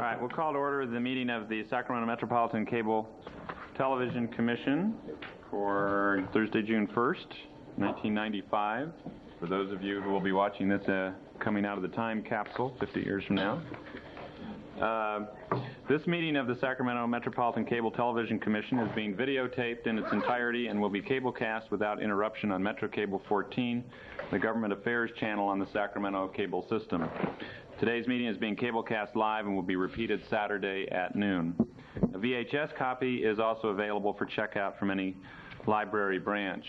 right, we'll call to order the meeting of the Sacramento Metropolitan Cable Television Commission for Thursday, June 1st, 1995. For those of you who will be watching this coming out of the time capsule 50 years from now. This meeting of the Sacramento Metropolitan Cable Television Commission is being videotaped in its entirety and will be cablecast without interruption on Metro Cable 14, the Government Affairs channel on the Sacramento cable system. Today's meeting is being cablecast live and will be repeated Saturday at noon. A VHS copy is also available for checkout from any library branch.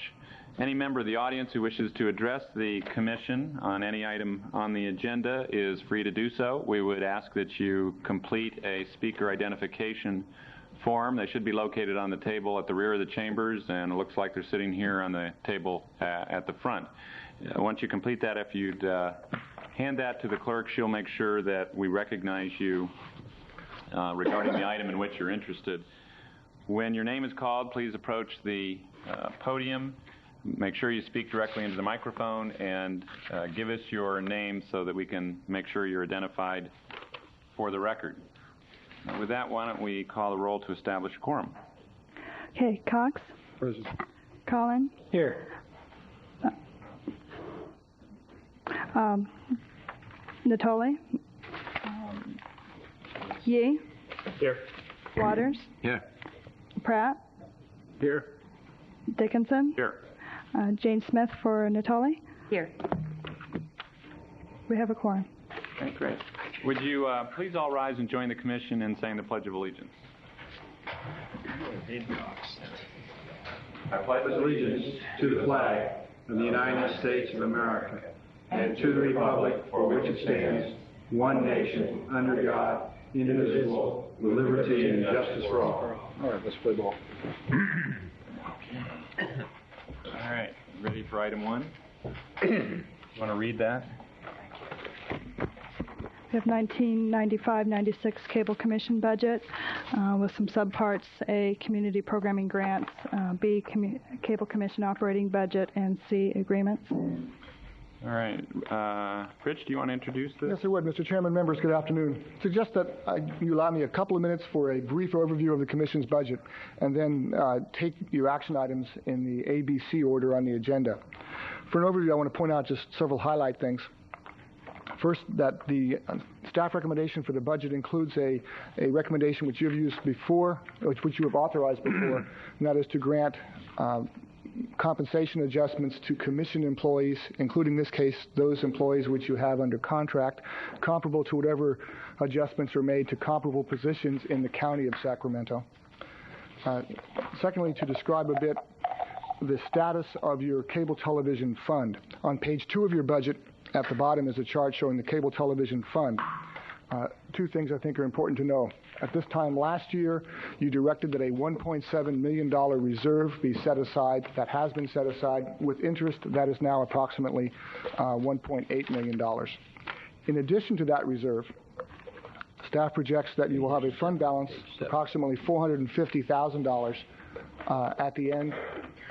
Any member of the audience who wishes to address the Commission on any item on the agenda is free to do so. We would ask that you complete a speaker identification form. They should be located on the table at the rear of the chambers, and it looks like they're sitting here on the table at the front. Once you complete that, if you'd hand that to the clerk, she'll make sure that we recognize you regarding the item in which you're interested. When your name is called, please approach the podium. Make sure you speak directly into the microphone and give us your name so that we can make sure you're identified for the record. With that, why don't we call the roll to establish a quorum? Okay, Cox. Present. Collin. Here. Natoli. Yee. Here. Waters. Here. Pratt. Here. Dickinson. Here. Jane Smith for Natoli. Here. We have a quorum. Okay, great. Would you please all rise and join the Commission in saying the Pledge of Allegiance? I pledge allegiance to the flag of the United States of America and to the republic for which it stands, one nation, under God, indivisible, with liberty and justice for all. All right, let's play ball. All right, ready for item one? You want to read that? We have 1995-96 Cable Commission budget with some subparts: A, community programming grants, B, Cable Commission operating budget, and C, agreements. All right. Rich, do you want to introduce this? Yes, I would. Mr. Chairman, members, good afternoon. I suggest that you allow me a couple of minutes for a brief overview of the Commission's budget, and then take your action items in the ABC order on the agenda. For an overview, I want to point out just several highlight things. First, that the staff recommendation for the budget includes a recommendation which you've used before, which you have authorized before, and that is to grant compensation adjustments to commission employees, including in this case those employees which you have under contract, comparable to whatever adjustments are made to comparable positions in the county of Sacramento. Secondly, to describe a bit the status of your cable television fund. On page 2 of your budget, at the bottom is a chart showing the cable television fund. Two things I think are important to know. At this time last year, you directed that a $1.7 million reserve be set aside. That has been set aside. With interest, that is now approximately $1.8 million. In addition to that reserve, staff projects that you will have a fund balance approximately $450,000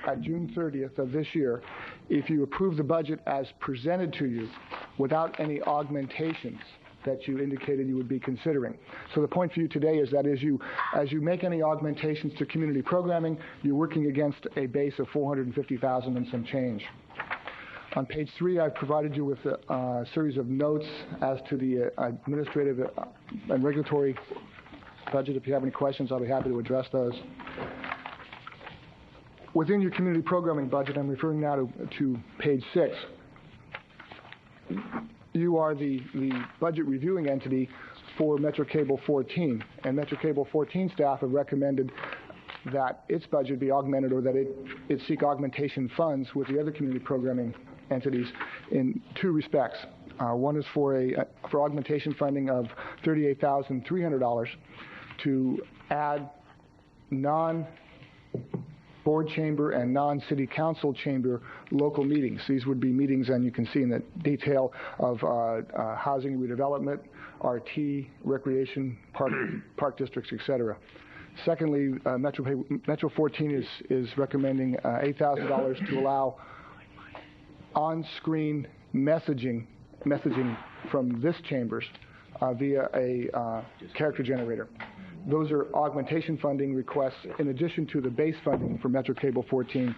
at June 30th of this year, if you approve the budget as presented to you without any augmentations that you indicated you would be considering. So the point for you today is that as you make any augmentations to community programming, you're working against a base of $450,000 and some change. On page 3, I've provided you with a series of notes as to the administrative and regulatory budget. If you have any questions, I'll be happy to address those. Within your community programming budget, I'm referring now to page 6. You are the budget reviewing entity for Metro Cable 14, and Metro Cable 14 staff have recommended that its budget be augmented, or that it seek augmentation funds with the other community programming entities in 2 respects. One is for augmentation funding of $38,300 to add non-board chamber and non-city council chamber local meetings. These would be meetings, and you can see in the detail of housing and redevelopment, RT, recreation, park districts, etc. Secondly, Metro 14 is recommending $8,000 to allow on-screen messaging from this chambers via a character generator. Those are augmentation funding requests in addition to the base funding for Metro Cable 14,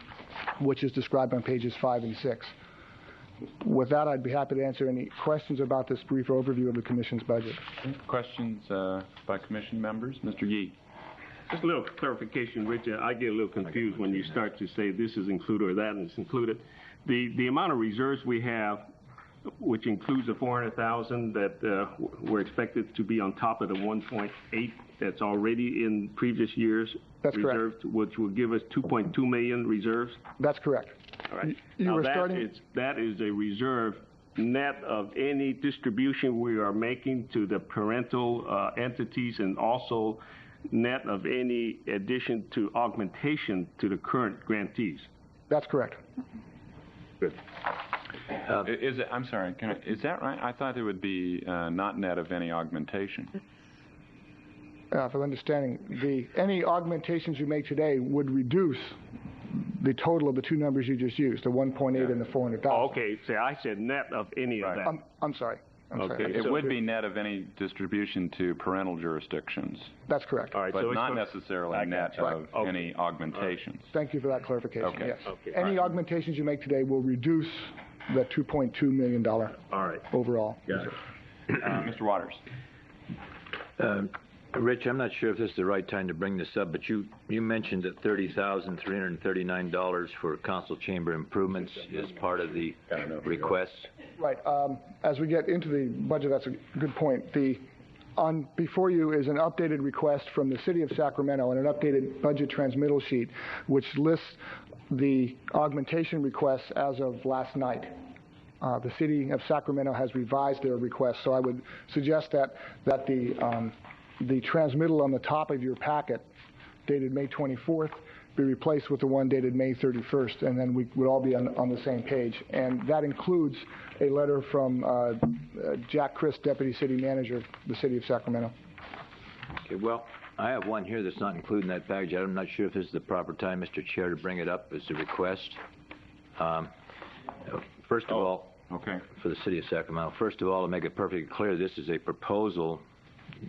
which is described on pages 5 and 6. With that, I'd be happy to answer any questions about this brief overview of the Commission's budget. Questions by Commission members? Mr. Yee. Just a little clarification, Richard. I get a little confused when you start to say this is included or that is included. The amount of reserves we have, which includes the $400,000 that we're expected to be on top of the 1.8 that's already in previous years. That's reserved, correct. Which will give us 2.2 million reserves. That's correct. All right. Now That is a reserve net of any distribution we are making to the parental entities, and also net of any addition to augmentation to the current grantees. That's correct. Good. Is it? I'm sorry. Is that right? I thought it would be not net of any augmentation. For understanding, any augmentations you make today would reduce the total of the two numbers you just used, the 1.8 and the 400,000. Oh, okay. So I said net of any of that. I'm sorry. Okay. It would be net of any distribution to parental jurisdictions. That's correct. All right. But so not necessarily net of any augmentations. Thank you for that clarification. Okay. Yes. Okay. Any augmentations you make today will reduce the $2.2 million overall. Got it. Mr. Waters. Rich, I'm not sure if this is the right time to bring this up, but you mentioned that $30,339 for council chamber improvements is part of the request. Right. As we get into the budget, that's a good point. Before you is an updated request from the City of Sacramento and an updated budget transmittal sheet, which lists the augmentation requests as of last night. The City of Sacramento has revised their request, so I would suggest that the transmittal on the top of your packet, dated May 24th, be replaced with the one dated May 31st, and then we would all be on the same page. And that includes a letter from Jack Christ, Deputy City Manager of the City of Sacramento. Okay, well, I have one here that's not included in that package. I'm not sure if this is the proper time, Mr. Chair, to bring it up as a request. First of all, for the City of Sacramento, first of all, to make it perfectly clear, this is a proposal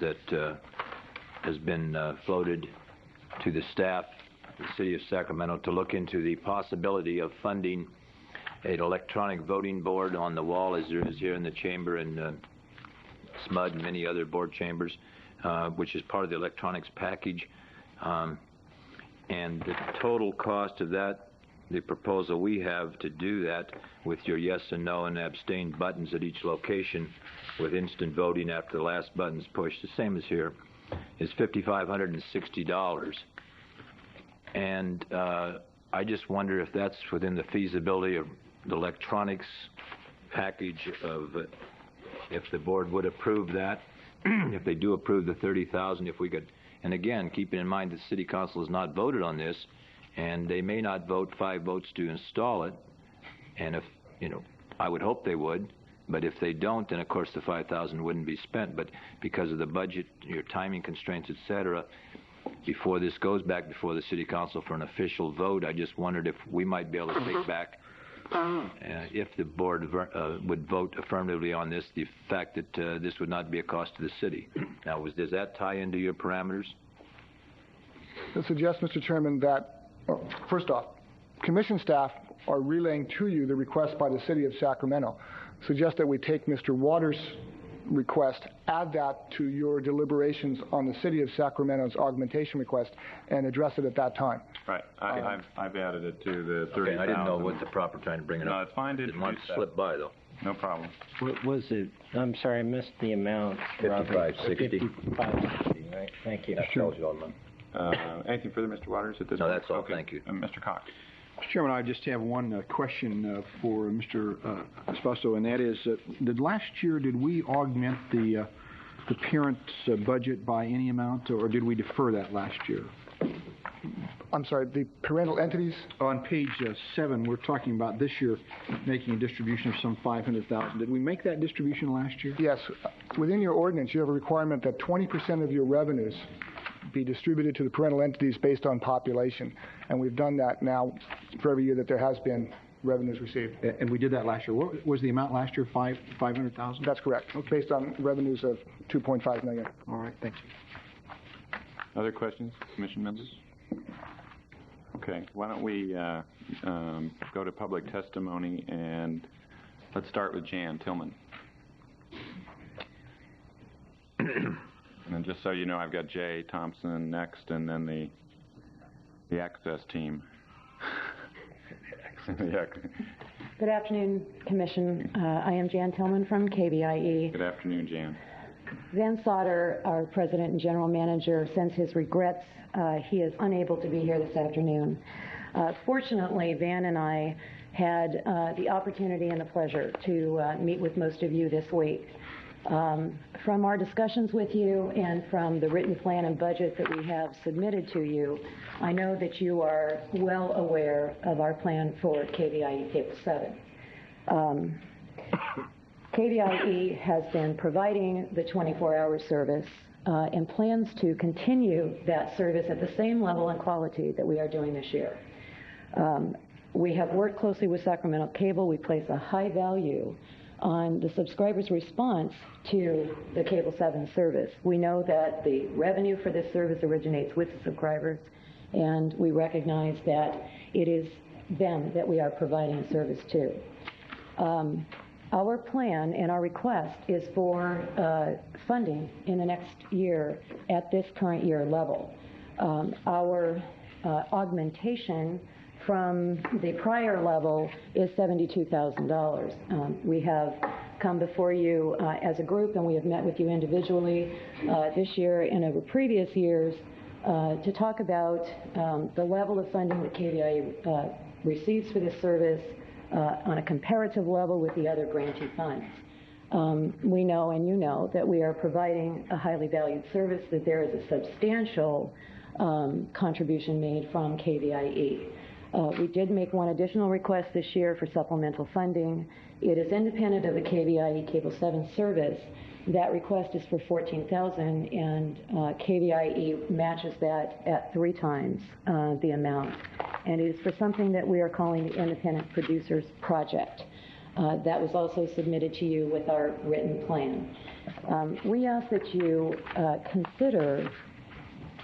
that has been floated to the staff of the City of Sacramento to look into the possibility of funding an electronic voting board on the wall, as there is here in the chamber and SMUD and many other board chambers, which is part of the electronics package. And the total cost of that, the proposal we have to do that with your yes and no and abstain buttons at each location with instant voting after the last button's pushed, the same as here, is $5,560. And I just wonder if that's within the feasibility of the electronics package of if the board would approve that, if they do approve the $30,000, if we could, and again, keeping in mind that City Council has not voted on this, and they may not vote 5 votes to install it, and if, I would hope they would, but if they don't, then of course the $5,000 wouldn't be spent. But because of the budget, your timing constraints, etc., before this goes back before the City Council for an official vote, I just wondered if we might be able to take back, if the board would vote affirmatively on this, the fact that this would not be a cost to the city. Now, does that tie into your parameters? I suggest, Mr. Chairman, that, first off, Commission staff are relaying to you the request by the City of Sacramento. Suggest that we take Mr. Waters' request, add that to your deliberations on the City of Sacramento's augmentation request, and address it at that time. Right. I've added it to the 30,000. Okay, I didn't know what the proper time to bring it up. No, it's fine to didn't want to introduce slip by, though. No problem. What was it? I'm sorry, I missed the amount. $55.60. $55.60, right? Thank you. That tells you all the money. Anything further, Mr. Waters, at this No, point? that's all. Thank you. Mr. Cox. Mr. Chairman, I just have one question for Mr. Esposto, and that is, last year did we augment the parent's budget by any amount, or did we defer that last year? I'm sorry, the parental entities? On page 7, we're talking about this year making a distribution of some $500,000. Did we make that distribution last year? Yes. Within your ordinance, you have a requirement that 20% of your revenues be distributed to the parental entities based on population. And we've done that now for every year that there has been revenues received. And we did that last year. What was the amount last year? 500,000? That's correct, based on revenues of $2.5 million. All right, thank you. Other questions, commission members? Okay, why don't we go to public testimony, and let's start with Jan Tillman. And then just so you know, I've got Jay Thompson next, and then the Access team. Good afternoon, Commission. I am Jan Tillman from KBIE. Good afternoon, Jan. Van Sauter, our President and General Manager, sends his regrets. He is unable to be here this afternoon. Fortunately, Van and I had the opportunity and the pleasure to meet with most of you this week. From our discussions with you and from the written plan and budget that we have submitted to you, I know that you are well aware of our plan for KBIE Cable 7. KBIE has been providing the 24-hour service and plans to continue that service at the same level and quality that we are doing this year. We have worked closely with Sacramento Cable. We place a high value on the subscribers' response to the Cable 7 service. We know that the revenue for this service originates with the subscribers, and we recognize that it is them that we are providing service to. Our plan and our request is for funding in the next year at this current year level. Our augmentation from the prior level is $72,000. We have come before you as a group, and we have met with you individually this year and over previous years to talk about the level of funding that KBIE receives for this service on a comparative level with the other grantee funds. We know, and you know, that we are providing a highly valued service, that there is a substantial contribution made from KBIE. We did make one additional request this year for supplemental funding. It is independent of the KBIE Cable 7 service. That request is for $14,000, and KBIE matches that at 3 times the amount. And it is for something that we are calling the Independent Producers Project. That was also submitted to you with our written plan. We ask that you consider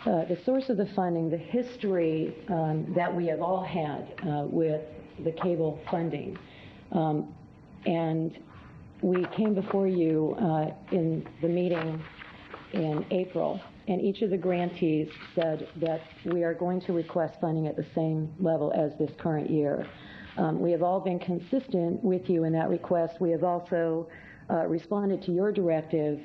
the source of the funding, the history that we have all had with the cable funding. And we came before you in the meeting in April, and each of the grantees said that we are going to request funding at the same level as this current year. We have all been consistent with you in that request. We have also responded to your directive,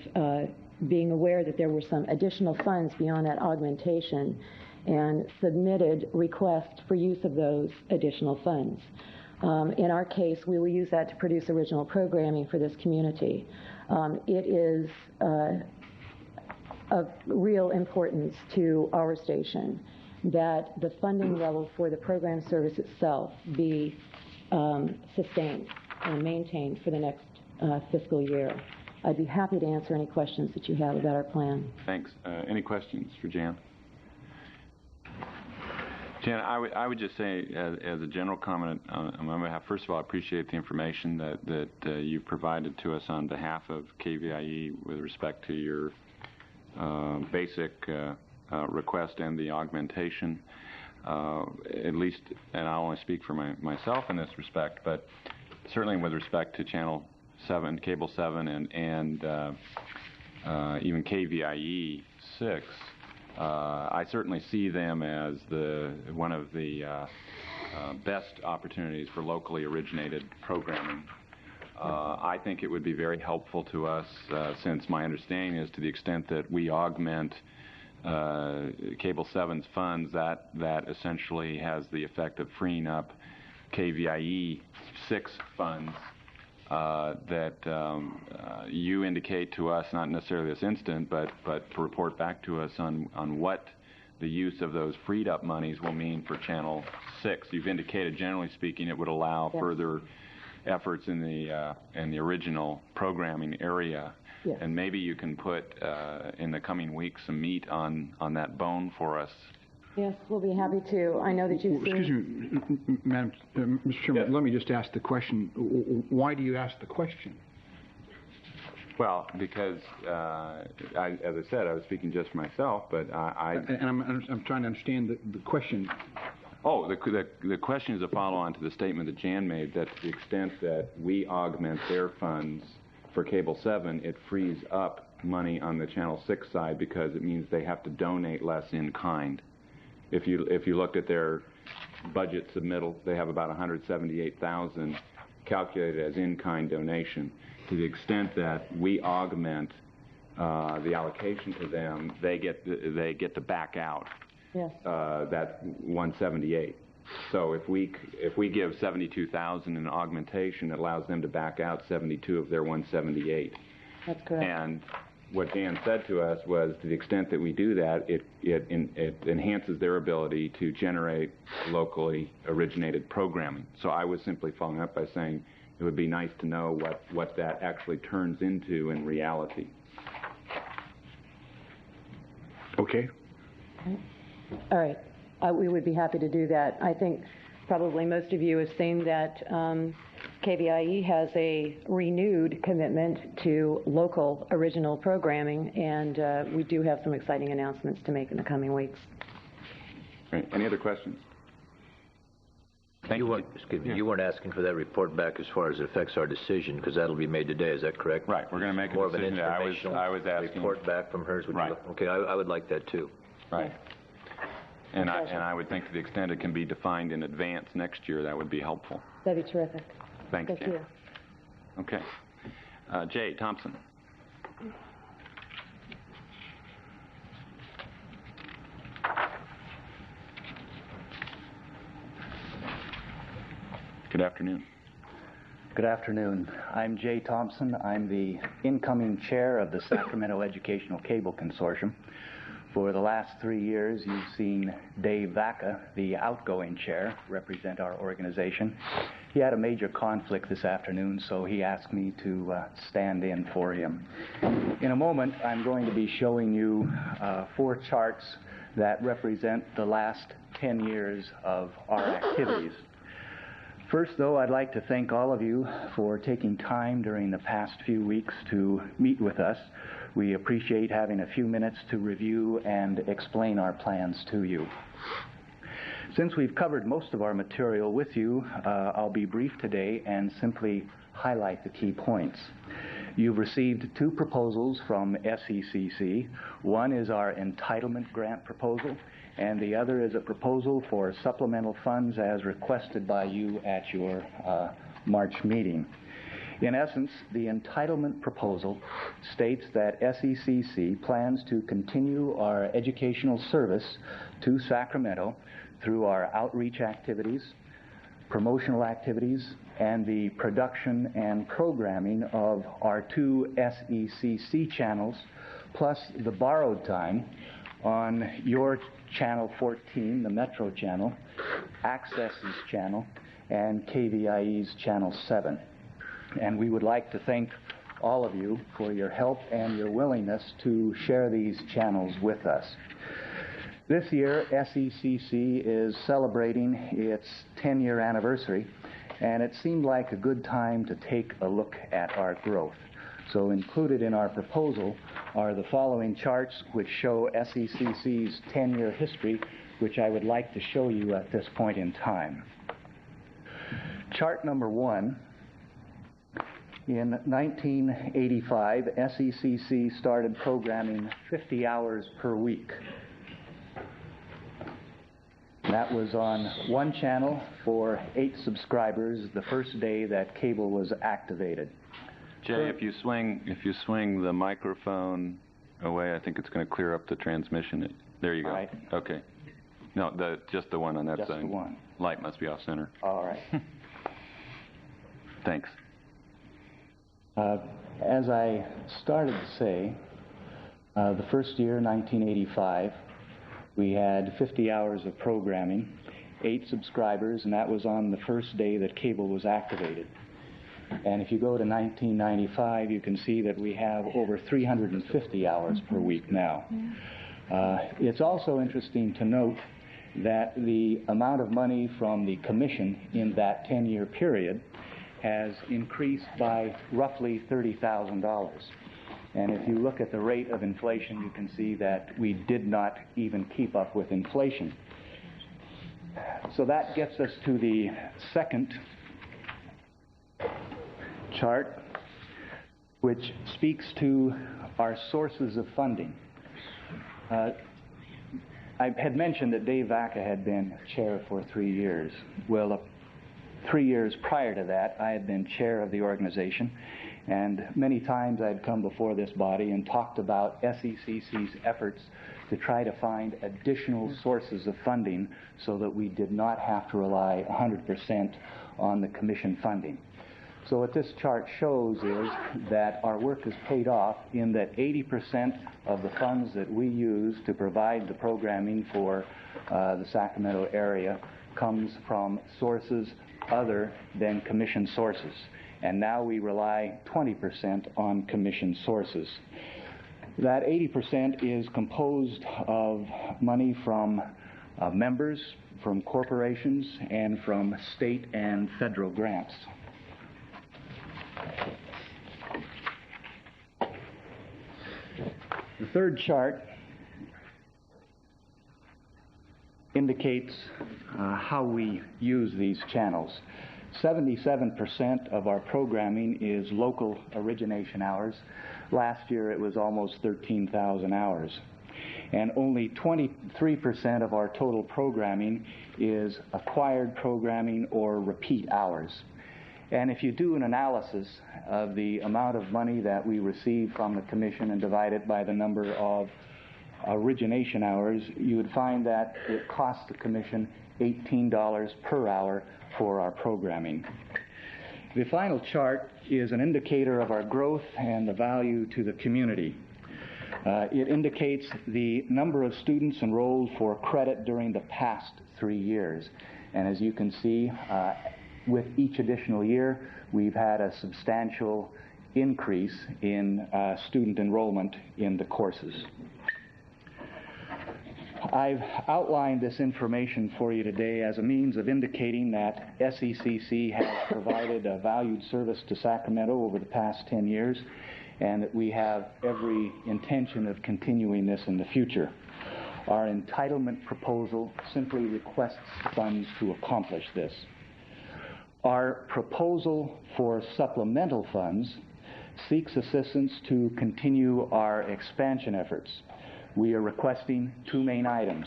being aware that there were some additional funds beyond that augmentation, and submitted requests for use of those additional funds. In our case, we will use that to produce original programming for this community. It is of real importance to our station that the funding level for the program service itself be sustained and maintained for the next fiscal year. I'd be happy to answer any questions that you have about our plan. Thanks. Any questions for Jan? Jan, I would just say, as a general comment on my behalf, first of all, I appreciate the information that you've provided to us on behalf of KBIE with respect to your basic request and the augmentation. At least, and I'll only speak for myself in this respect, but certainly with respect to Channel 7, Cable 7, and even KVIE 6, I certainly see them as one of the best opportunities for locally originated programming. I think it would be very helpful to us, since my understanding is to the extent that we augment Cable 7's funds, that essentially has the effect of freeing up KVIE 6 funds that you indicate to us, not necessarily this instant, but to report back to us on what the use of those freed up monies will mean for Channel 6. You've indicated, generally speaking, it would allow further efforts in the original programming area. Yes. And maybe you can put in the coming weeks some meat on that bone for us Yes, we'll be happy to. I know that you've seen... Excuse me, Madam, Mr. Chairman, Yes. let me just ask the question. Why do you ask the question? Well, because, as I said, I was speaking just for myself, but And I'm trying to understand the question. Oh, the question is a follow-on to the statement that Jan made, that to the extent that we augment their funds for Cable 7, it frees up money on the Channel 6 side because it means they have to donate less in kind. If you looked at their budget submittal, they have about $178,000 calculated as in-kind donation. To the extent that we augment the allocation to them, they get to back out. Yes. That 178. So if we give 72,000 in augmentation, it allows them to back out 72 of their 178. That's correct. And what Dan said to us was, to the extent that we do that, it enhances their ability to generate locally originated programming. So I was simply following up by saying it would be nice to know what that actually turns into in reality. Okay. All right. We would be happy to do that. I think probably most of you have seen that KVIE has a renewed commitment to local original programming, and we do have some exciting announcements to make in the coming weeks. Right. Any other questions? Thank you. Excuse me, you weren't asking for that report back as far as it affects our decision, because that'll be made today, is that correct? Right, we're going to make a More of an decision. I was asking. Report back from hers. Right. Okay, I would like that too. Right. And I would think to the extent it can be defined in advance next year, that would be helpful. That'd be terrific. Thanks, Thank Jan. you. Okay. Jay Thompson. Good afternoon. Good afternoon. I'm Jay Thompson. I'm the incoming chair of the Sacramento Educational Cable Consortium. For the last 3 years, you've seen Dave Vaca, the outgoing chair, represent our organization. He had a major conflict this afternoon, so he asked me to stand in for him. In a moment, I'm going to be showing you 4 charts that represent the last 10 years of our activities. First, though, I'd like to thank all of you for taking time during the past few weeks to meet with us. We appreciate having a few minutes to review and explain our plans to you. Since we've covered most of our material with you, I'll be brief today and simply highlight the key points. You've received 2 proposals from SECC. One is our entitlement grant proposal, and the other is a proposal for supplemental funds as requested by you at your March meeting. In essence, the entitlement proposal states that SECC plans to continue our educational service to Sacramento through our outreach activities, promotional activities, and the production and programming of our 2 SECC channels, plus the borrowed time on your Channel 14, the Metro channel, Access's channel, and KVIE's Channel 7. And we would like to thank all of you for your help and your willingness to share these channels with us. This year, SECC is celebrating its 10-year anniversary, and it seemed like a good time to take a look at our growth. So included in our proposal are the following charts which show SECC's 10-year history, which I would like to show you at this point in time. Chart number 1. In 1985, SECC started programming 50 hours per week. That was on one channel for 8 subscribers the first day that cable was activated. Jay, if you swing the microphone away, I think it's going to clear up the transmission. There you go. All right. Okay. No, just the one on that Just side. the one. Light must be off center. All right. Thanks. As I started to say, the first year, 1985, we had 50 hours of programming, 8 subscribers, and that was on the first day that cable was activated. And if you go to 1995, you can see that we have over 350 hours per week now. It's also interesting to note that the amount of money from the commission in that 10-year period has increased by roughly $30,000. And if you look at the rate of inflation, you can see that we did not even keep up with inflation. So that gets us to the second chart, which speaks to our sources of funding. I had mentioned that Dave Vaca had been chair for 3 years. Well, 3 years prior to that, I had been chair of the organization, and many times I'd come before this body and talked about SECC's efforts to try to find additional sources of funding so that we did not have to rely 100% on the commission funding. So what this chart shows is that our work has paid off in that 80% of the funds that we use to provide the programming for the Sacramento area comes from sources other than commission sources. And now we rely 20% on commission sources. That 80% is composed of money from members, from corporations, and from state and federal grants. The third chart indicates how we use these channels. 77% of our programming is local origination hours. Last year it was almost 13,000 hours. And only 23% of our total programming is acquired programming or repeat hours. And if you do an analysis of the amount of money that we receive from the commission and divide it by the number of origination hours, you would find that it costs the commission $18 per hour for our programming. The final chart is an indicator of our growth and the value to the community. It indicates the number of students enrolled for credit during the past 3 years. And as you can see, with each additional year, we've had a substantial increase in student enrollment in the courses. I've outlined this information for you today as a means of indicating that SECC has provided a valued service to Sacramento over the past 10 years, and that we have every intention of continuing this in the future. Our entitlement proposal simply requests funds to accomplish this. Our proposal for supplemental funds seeks assistance to continue our expansion efforts. We are requesting 2 main items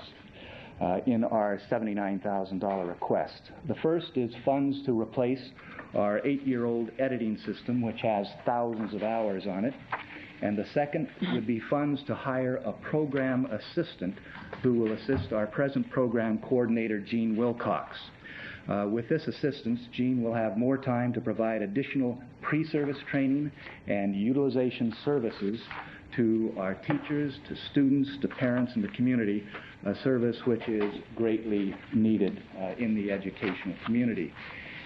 in our $79,000 request. The first is funds to replace our 8-year-old editing system, which has thousands of hours on it. And the second would be funds to hire a program assistant who will assist our present program coordinator, Gene Wilcox. With this assistance, Gene will have more time to provide additional pre-service training and utilization services to our teachers, to students, to parents, and the community, a service which is greatly needed in the educational community.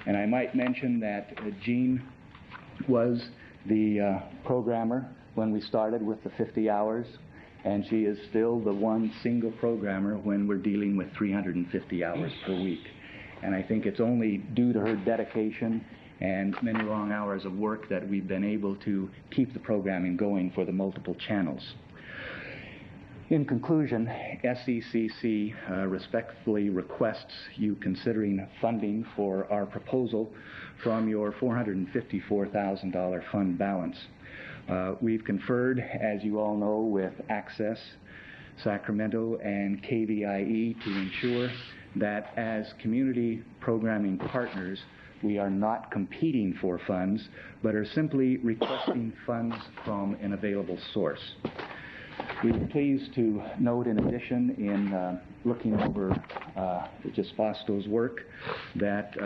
And I might mention that Jean was the programmer when we started with the 50 hours, and she is still the one single programmer when we're dealing with 350 hours per week. And I think it's only due to her dedication and many long hours of work that we've been able to keep the programming going for the multiple channels. In conclusion, SECC respectfully requests you considering funding for our proposal from your $454,000 fund balance. We've conferred, as you all know, with Access, Sacramento, and KVIE to ensure that as community programming partners, we are not competing for funds, but are simply requesting funds from an available source. We were pleased to note, in addition, in looking over Gispasto's work, that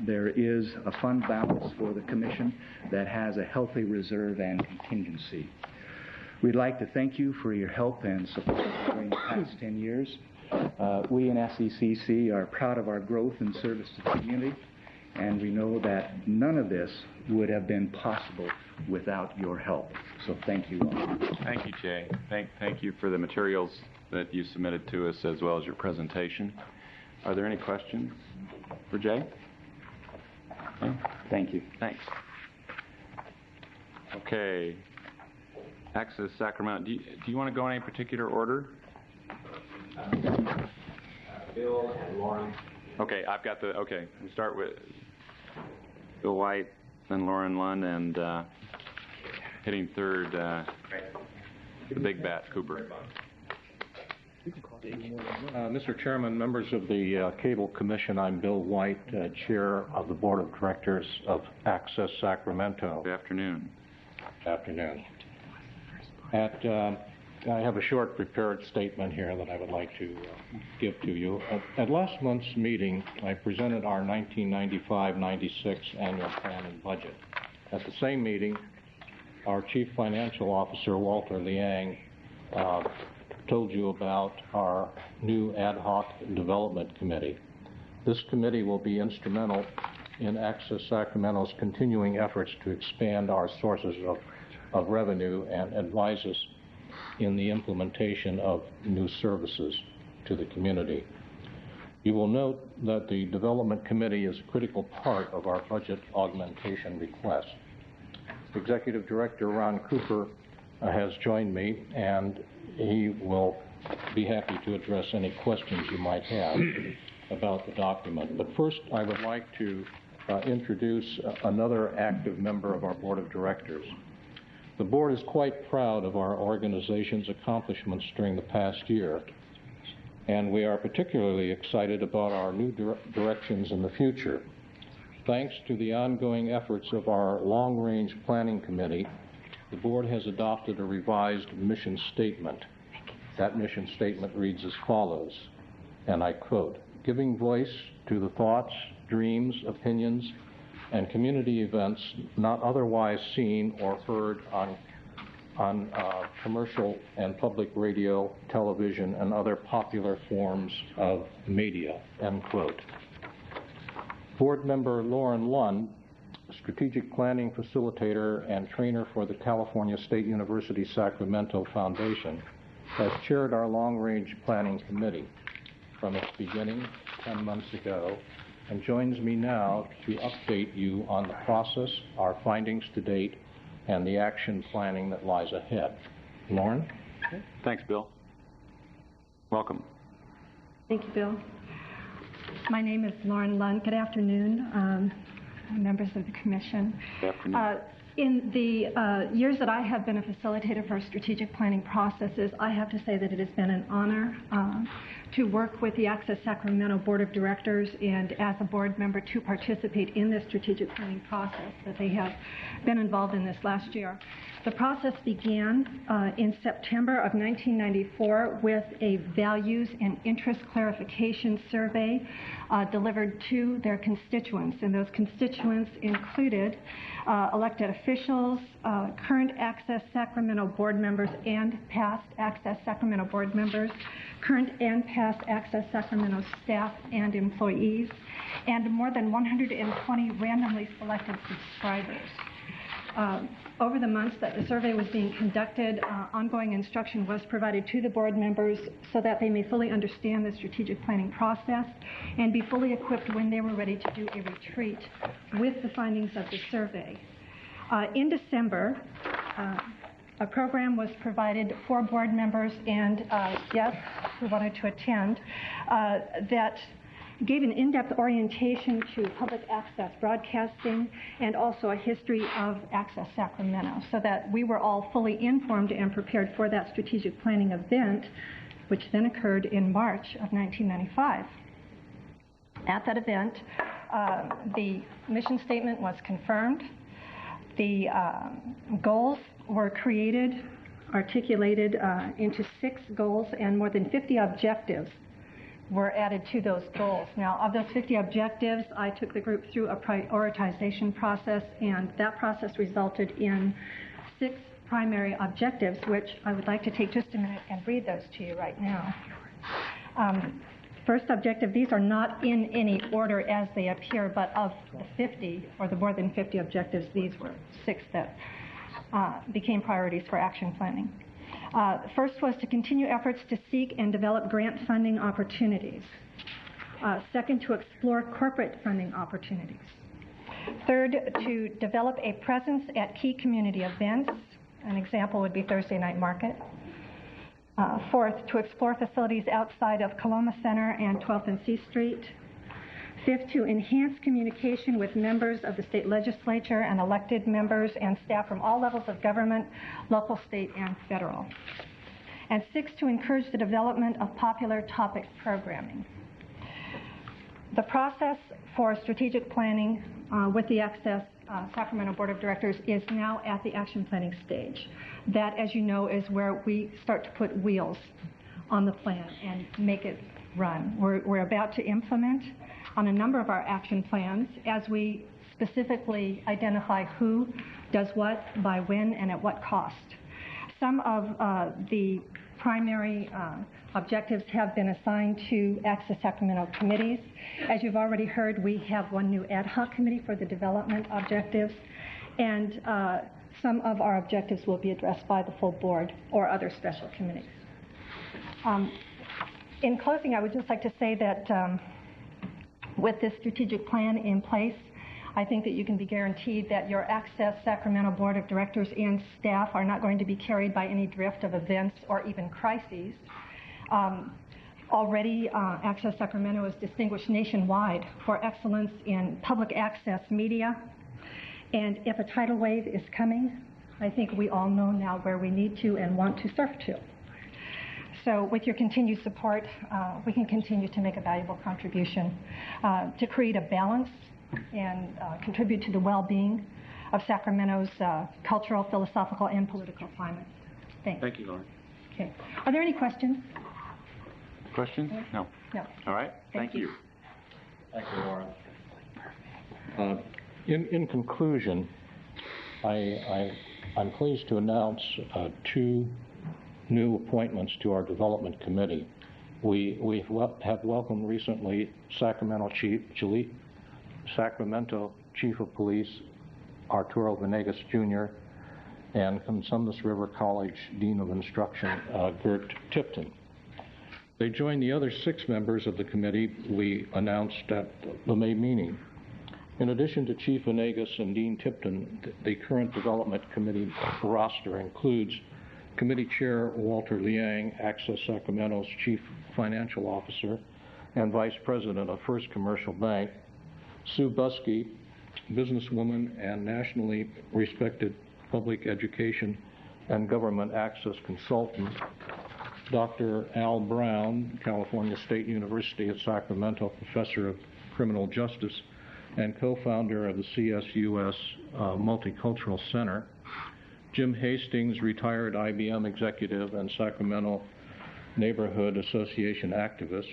there is a fund balance for the Commission that has a healthy reserve and contingency. We'd like to thank you for your help and support during the past 10 years. We in SECC are proud of our growth and service to the community, and we know that none of this would have been possible without your help. So thank you all. Thank you, Jay. Thank you for the materials that you submitted to us as well as your presentation. Are there any questions for Jay? Okay. Thank you. Thanks. Okay. Access Sacramento. Do you want to go in any particular order? Bill and Lauren. Okay, okay. We start with Bill White, then Lauren Lund, and hitting third, the big bat, Cooper. Mr. Chairman, members of the Cable Commission, I'm Bill White, Chair of the Board of Directors of Access Sacramento. Good afternoon. Afternoon. I have a short prepared statement here that I would like to give to you. At last month's meeting, I presented our 1995-96 annual plan and budget. At the same meeting, our Chief Financial Officer, Walter Liang, told you about our new ad hoc development committee. This committee will be instrumental in Access Sacramento's continuing efforts to expand our sources of revenue and advise us in the implementation of new services to the community. You will note that the Development Committee is a critical part of our budget augmentation request. Executive Director Ron Cooper has joined me, and he will be happy to address any questions you might have about the document. But first, I would like to introduce another active member of our Board of Directors. The Board is quite proud of our organization's accomplishments during the past year, and we are particularly excited about our new directions in the future. Thanks to the ongoing efforts of our Long-Range Planning Committee, the Board has adopted a revised mission statement. That mission statement reads as follows, and I quote, "Giving voice to the thoughts, dreams, opinions, and community events not otherwise seen or heard on commercial and public radio, television, and other popular forms of media," end quote. Board member Lauren Lund, strategic planning facilitator and trainer for the California State University Sacramento Foundation, has chaired our long-range planning committee from its beginning 10 months ago, and joins me now to update you on the process, our findings to date, and the action planning that lies ahead. Lauren? Thanks, Bill. Welcome. Thank you, Bill. My name is Lauren Lund. Good afternoon, members of the Commission. Good afternoon. In the years that I have been a facilitator for strategic planning processes, I have to say that it has been an honor to work with the Access Sacramento Board of Directors and as a board member to participate in this strategic planning process that they have been involved in this last year. The process began in September of 1994 with a values and interest clarification survey delivered to their constituents, and those constituents included elected officials, current Access Sacramento board members and past Access Sacramento board members, current and past Access Sacramento staff and employees, and more than 120 randomly selected subscribers. Over the months that the survey was being conducted, ongoing instruction was provided to the board members so that they may fully understand the strategic planning process and be fully equipped when they were ready to do a retreat with the findings of the survey. In December, a program was provided for board members and guests who wanted to attend that gave an in-depth orientation to public access broadcasting and also a history of Access Sacramento, so that we were all fully informed and prepared for that strategic planning event, which then occurred in March of 1995. At that event, the mission statement was confirmed. The goals were articulated into 6 goals, and more than 50 objectives were added to those goals. Now, of those 50 objectives, I took the group through a prioritization process, and that process resulted in 6 primary objectives, which I would like to take just a minute and read those to you right now. First objective, these are not in any order as they appear, but of the 50, or the more than 50 objectives, these were 6 that became priorities for action planning. First was to continue efforts to seek and develop grant funding opportunities. Second, to explore corporate funding opportunities. Third, to develop a presence at key community events. An example would be Thursday Night Market. Fourth, to explore facilities outside of Coloma Center and 12th and C Street. Fifth, to enhance communication with members of the state legislature and elected members and staff from all levels of government, local, state, and federal. And sixth, to encourage the development of popular topic programming. The process for strategic planning with the Access Sacramento Board of Directors is now at the action planning stage. That, as you know, is where we start to put wheels on the plan and make it run. We're about to implement on a number of our action plans as we specifically identify who does what, by when, and at what cost. Some of the primary objectives have been assigned to Access Sacramento committees. As you've already heard, we have one new ad hoc committee for the development objectives, and some of our objectives will be addressed by the full board or other special committees. In closing, I would just like to say that with this strategic plan in place, I think that you can be guaranteed that your Access Sacramento Board of Directors and staff are not going to be carried by any drift of events or even crises. Already, Access Sacramento is distinguished nationwide for excellence in public access media. And if a tidal wave is coming, I think we all know now where we need to and want to surf to. So with your continued support, we can continue to make a valuable contribution to create a balance and contribute to the well-being of Sacramento's cultural, philosophical, and political climate. Thanks. Thank you, Lauren. Okay. Are there any questions? Questions? No. No. All right. Thank you. Thank you, Lauren. In conclusion, I'm pleased to announce two new appointments to our development committee. We have welcomed recently Sacramento Chief of Police Arturo Venegas Jr. and Cosumnes River College Dean of Instruction Gert Tipton. They join the other 6 members of the committee we announced at the May meeting. In addition to Chief Venegas and Dean Tipton, the current development committee roster includes Committee Chair Walter Liang, Access Sacramento's Chief Financial Officer and Vice President of First Commercial Bank, Sue Buskey, businesswoman and nationally respected public education and government access consultant, Dr. Al Brown, California State University at Sacramento Professor of Criminal Justice and co-founder of the CSUS Multicultural Center, Jim Hastings, retired IBM executive and Sacramento Neighborhood Association activist,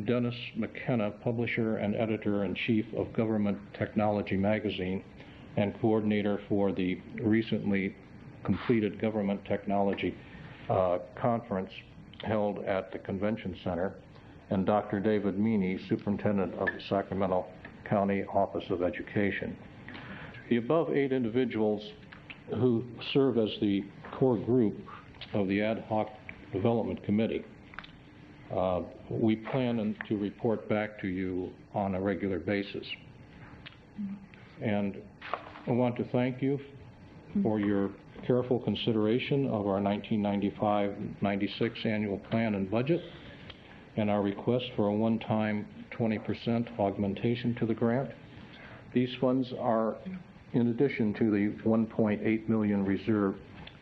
Dennis McKenna, publisher and editor-in-chief of Government Technology magazine and coordinator for the recently completed Government Technology conference held at the Convention Center, and Dr. David Meany, superintendent of the Sacramento County Office of Education. The above 8 individuals who serve as the core group of the Ad Hoc Development Committee. We plan to report back to you on a regular basis. And I want to thank you for your careful consideration of our 1995-96 annual plan and budget and our request for a one-time 20% augmentation to the grant. These funds are in addition to the $1.8 million reserve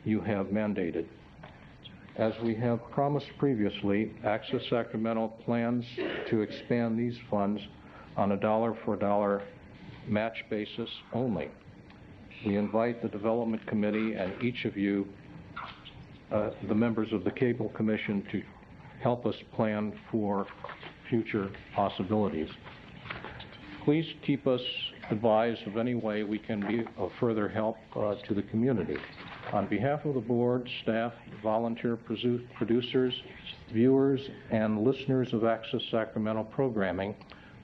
you have mandated. As we have promised previously, Access Sacramento plans to expand these funds on a dollar-for-dollar match basis only. We invite the Development Committee and each of you, the members of the Cable Commission, to help us plan for future possibilities. Please keep us advised of any way we can be of further help to the community. On behalf of the board, staff, volunteer producers, viewers, and listeners of Access Sacramento programming,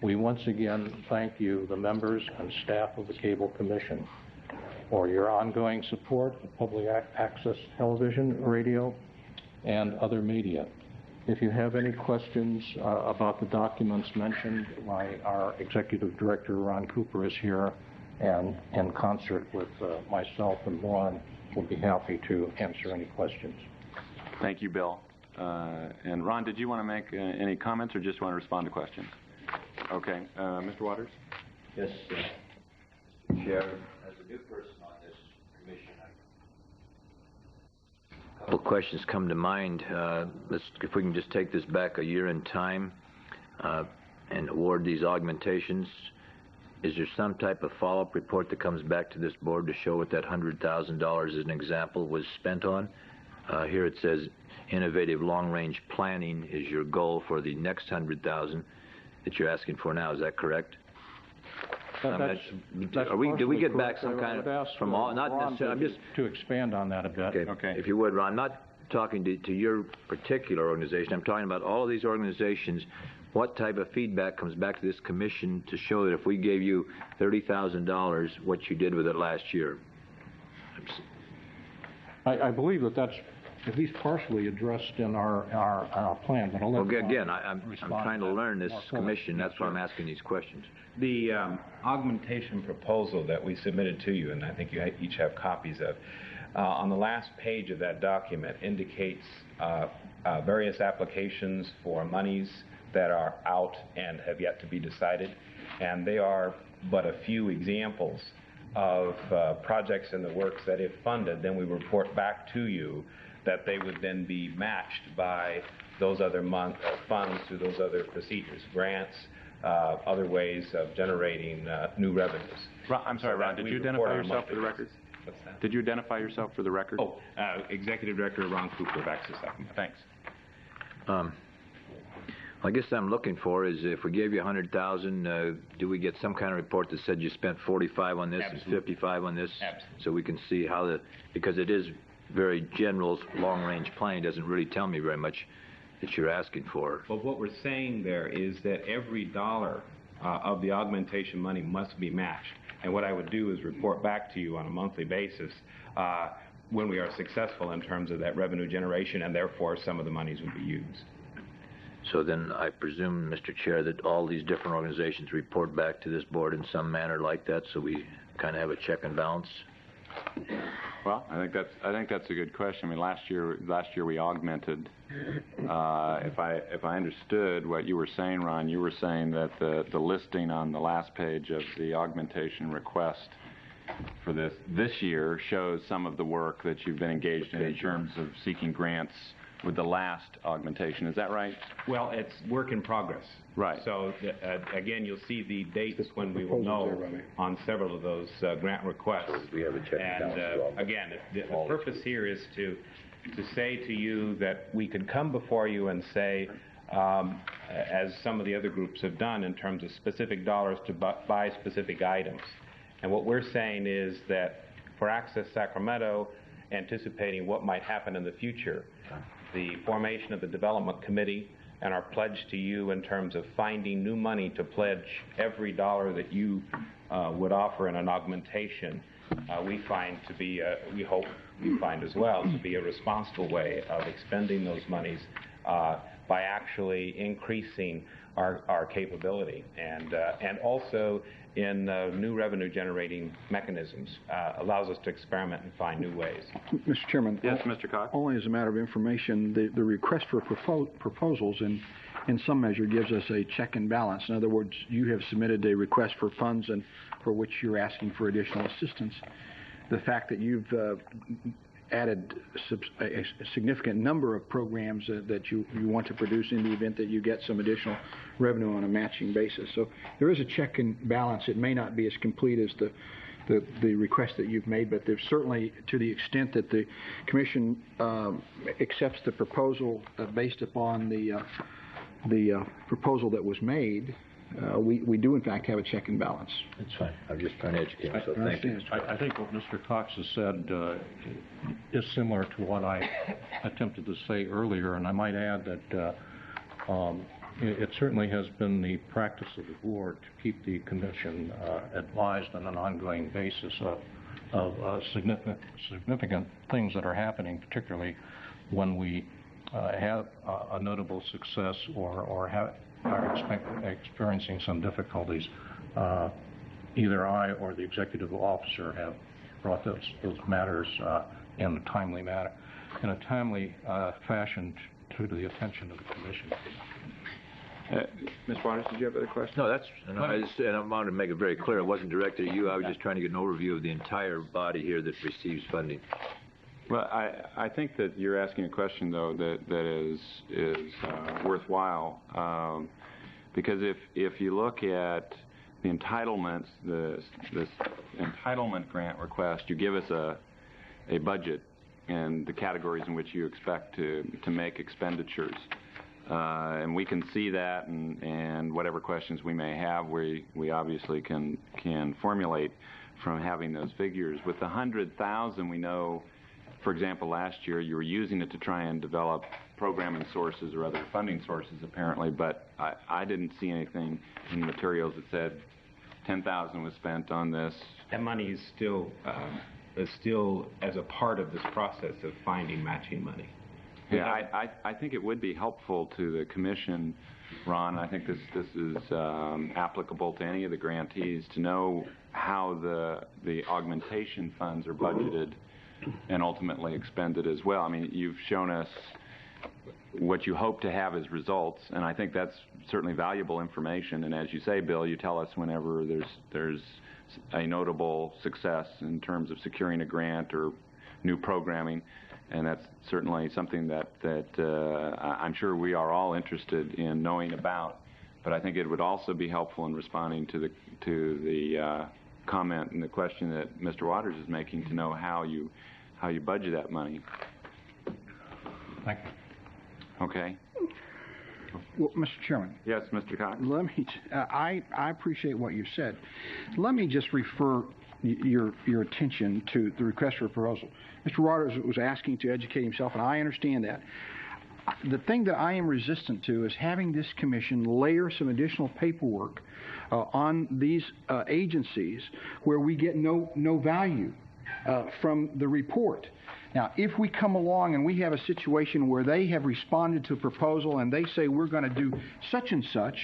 we once again thank you, the members and staff of the Cable Commission, for your ongoing support of public access television, radio, and other media. If you have any questions about the documents mentioned, our Executive Director, Ron Cooper, is here, and in concert with myself and Lauren, we'll be happy to answer any questions. Thank you, Bill. And Ron, did you want to make any comments or just want to respond to questions? Okay. Mr. Waters? Yes, Chair. As a new person on this commission, a couple questions come to mind. If we can just take this back a year in time and award these augmentations, is there some type of follow-up report that comes back to this board to show what that $100,000 as an example was spent on? Here it says innovative long-range planning is your goal for the next $100,000 that you're asking for now. Is that correct? Do we get back some kind of from all? Not necessarily. I'm just to expand on that a bit. Okay. If you would, Ron. I'm not talking to your particular organization. I'm talking about all of these organizations. What type of feedback comes back to this commission to show that if we gave you $30,000, what you did with it last year? I believe that that's at least partially addressed in our plan. But I'll let again, I'm trying to learn this commission. That's why I'm asking these questions. The augmentation proposal that we submitted to you, and I think you each have copies of, on the last page of that document indicates various applications for monies that are out and have yet to be decided, and they are but a few examples of projects in the works that, if funded, then we report back to you that they would then be matched by those other funds through those other procedures, grants, other ways of generating new revenues. I'm sorry, Ron, did you identify yourself for the record? What's that? Did you identify yourself for the record? Oh, Executive Director Ron Cooper of Access Sacramento. Thanks. I guess I'm looking for is if we gave you $100,000, do we get some kind of report that said you spent 45 on this Absolutely. and 55 on this? Absolutely. So we can see how because it is very general, long-range planning doesn't really tell me very much that you're asking for. But what we're saying there is that every dollar of the augmentation money must be matched. And what I would do is report back to you on a monthly basis when we are successful in terms of that revenue generation, and therefore some of the monies would be used. So then I presume, Mr. Chair, that all these different organizations report back to this board in some manner like that, so we kind of have a check and balance. Well, I think that's a good question. I mean, last year we augmented. If I understood what you were saying, Ron, you were saying that the listing on the last page of the augmentation request for this year shows some of the work that you've been engaged in terms of seeking grants with the last augmentation. Is that right? Well, it's work in progress. Right. So, again, you'll see the dates when we will know on several of those grant requests. So we have a check and balance. Again, the purpose here is to say to you that we could come before you and say, as some of the other groups have done in terms of specific dollars to buy specific items. And what we're saying is that for Access Sacramento, anticipating what might happen in the future, the formation of the development committee and our pledge to you in terms of finding new money to pledge every dollar that you would offer in an augmentation, we find to be, we hope you find as well, to be a responsible way of expending those monies by actually increasing our capability and also in new revenue generating mechanisms, allows us to experiment and find new ways. Mr. Chairman. Yes, Mr. Cox. Only as a matter of information, the request for proposals in some measure gives us a check and balance. In other words, you have submitted a request for funds and for which you're asking for additional assistance. The fact that you've added a significant number of programs that you want to produce in the event that you get some additional revenue on a matching basis. So there is a check and balance. It may not be as complete as the request that you've made, but there's certainly, to the extent that the Commission accepts the proposal based upon the proposal that was made, we do in fact have a check and balance. That's fine. I'm just trying to educate you, so thank you. I think what Mr. Cox has said is similar to what I attempted to say earlier, and I might add that it certainly has been the practice of the board to keep the Commission advised on an ongoing basis of significant things that are happening, particularly when we have a notable success or are experiencing some difficulties, either I or the executive officer have brought those matters in a timely fashion to the attention of the commission. Ms. Waters, did you have other questions? No, I wanted to make it very clear. It wasn't directed at you. I was just trying to get an overview of the entire body here that receives funding. Well, I think that you're asking a question, though, that is worthwhile, because if you look at the entitlements, this entitlement grant request, you give us a budget and the categories in which you expect to make expenditures. And we can see that, and whatever questions we may have, we obviously can formulate from having those figures. With the 100,000, we know, for example, last year you were using it to try and develop programming sources or other funding sources, apparently, but I didn't see anything in the materials that said 10,000 was spent on this. That money is still as a part of this process of finding matching money. Yeah, I think it would be helpful to the commission, Ron. I think this is applicable to any of the grantees to know how the augmentation funds are budgeted and ultimately expended as well. I mean, you've shown us what you hope to have as results, and I think that's certainly valuable information. And as you say, Bill, you tell us whenever there's a notable success in terms of securing a grant or new programming. And that's certainly something that I'm sure we are all interested in knowing about. But I think it would also be helpful in responding to the comment and the question that Mr. Waters is making to know how you budget that money. Thank you. Okay. Well, Mr. Chairman. Yes, Mr. Cox. Let me. I appreciate what you said. Let me just refer your attention to the request for proposal. Mr. Waters was asking to educate himself, and I understand that. The thing that I am resistant to is having this commission layer some additional paperwork on these agencies where we get no value from the report. Now, if we come along and we have a situation where they have responded to a proposal and they say we're going to do such and such,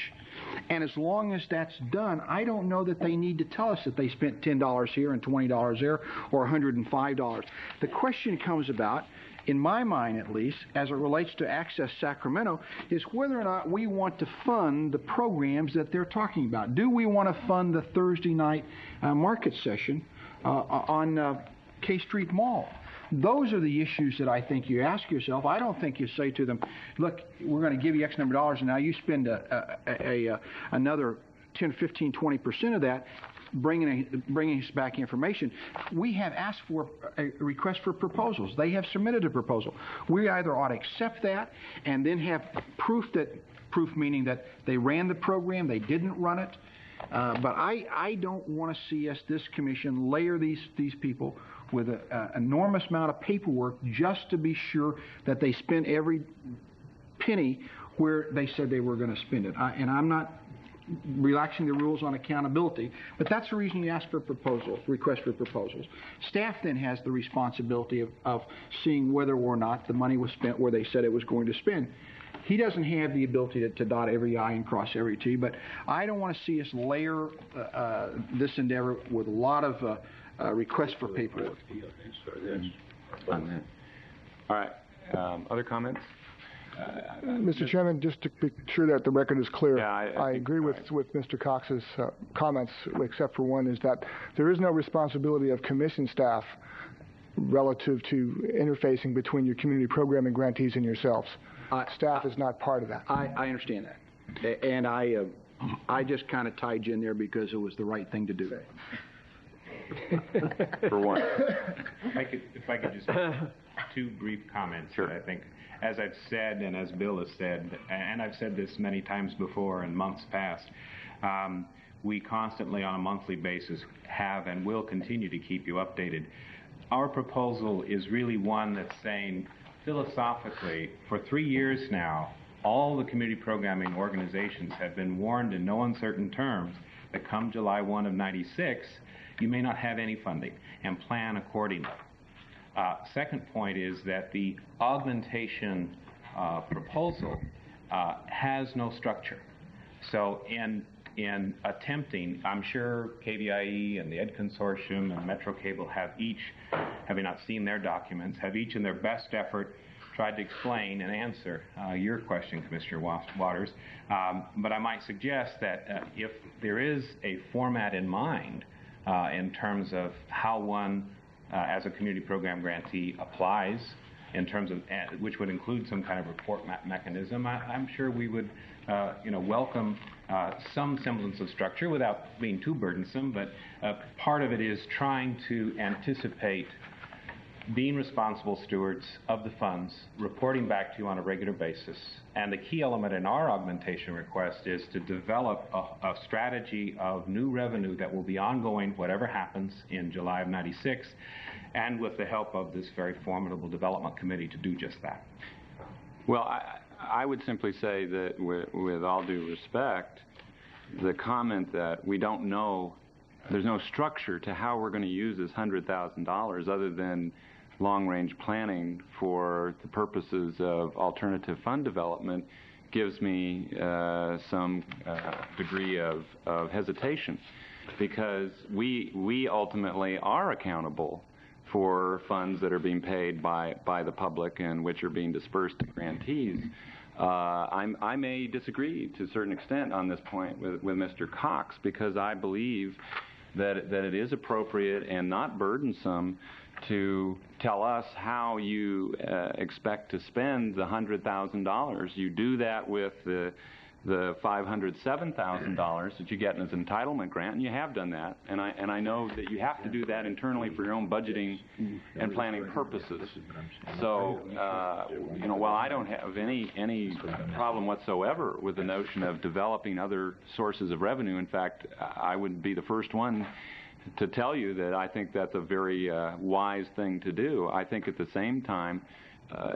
and as long as that's done, I don't know that they need to tell us that they spent $10 here and $20 there or $105. The question comes about, in my mind at least, as it relates to Access Sacramento, is whether or not we want to fund the programs that they're talking about. Do we want to fund the Thursday night market session on K Street Mall? Those are the issues that I think you ask yourself. I don't think you say to them, look, we're going to give you X number of dollars, and now you spend another 10, 15, 20% of that bringing us back information. We have asked for a request for proposals. They have submitted a proposal. We either ought to accept that and then have proof meaning that they ran the program, they didn't run it. But I don't want to see this commission layer these people with an enormous amount of paperwork just to be sure that they spent every penny where they said they were going to spend it. And I'm not relaxing the rules on accountability, but that's the reason you ask for proposals, request for proposals. Staff then has the responsibility of seeing whether or not the money was spent where they said it was going to spend. He doesn't have the ability to dot every I and cross every T, but I don't want to see us layer this endeavor with a lot of requests for paperwork. All right. Other comments? Mr. Chairman, just to be sure that the record is clear, yeah, I agree with Mr. Cox's comments, except for one, is that there is no responsibility of commission staff relative to interfacing between your community programming grantees and yourselves. Staff is not part of that. I understand that. And I just kind of tied you in there because it was the right thing to do. For one. If I could just two brief comments. Sure. I think, as I've said and as Bill has said, and I've said this many times before in months past, we constantly on a monthly basis have and will continue to keep you updated. Our proposal is really one that's saying, philosophically, for 3 years now, all the community programming organizations have been warned in no uncertain terms that come July 1 of '96, you may not have any funding, and plan accordingly. Second point is that the augmentation proposal has no structure. So in attempting, I'm sure KVIE and the Ed Consortium and Metro Cable have each, having not seen their documents, have each in their best effort tried to explain and answer your question, Commissioner Waters. But I might suggest that if there is a format in mind in terms of how one, as a community program grantee, applies, in terms of which would include some kind of report mechanism, I'm sure we would, welcome some semblance of structure without being too burdensome. But part of it is trying to anticipate being responsible stewards of the funds, reporting back to you on a regular basis. And the key element in our augmentation request is to develop a strategy of new revenue that will be ongoing, whatever happens in July of '96, and with the help of this very formidable development committee to do just that. Well, I would simply say that with all due respect, the comment that we don't know, there's no structure to how we're going to use this $100,000 other than long-range planning for the purposes of alternative fund development gives me some degree of hesitation, because we ultimately are accountable for funds that are being paid by the public and which are being dispersed to grantees. I may disagree to a certain extent on this point with Mr. Cox, because I believe that it is appropriate and not burdensome to tell us how you expect to spend the $100,000. You do that with the $507,000 that you get as an entitlement grant, and you have done that. And I know that you have to do that internally for your own budgeting and planning purposes. So, while I don't have any problem whatsoever with the notion of developing other sources of revenue, in fact, I would be the first one to tell you that I think that's a very wise thing to do. I think at the same time,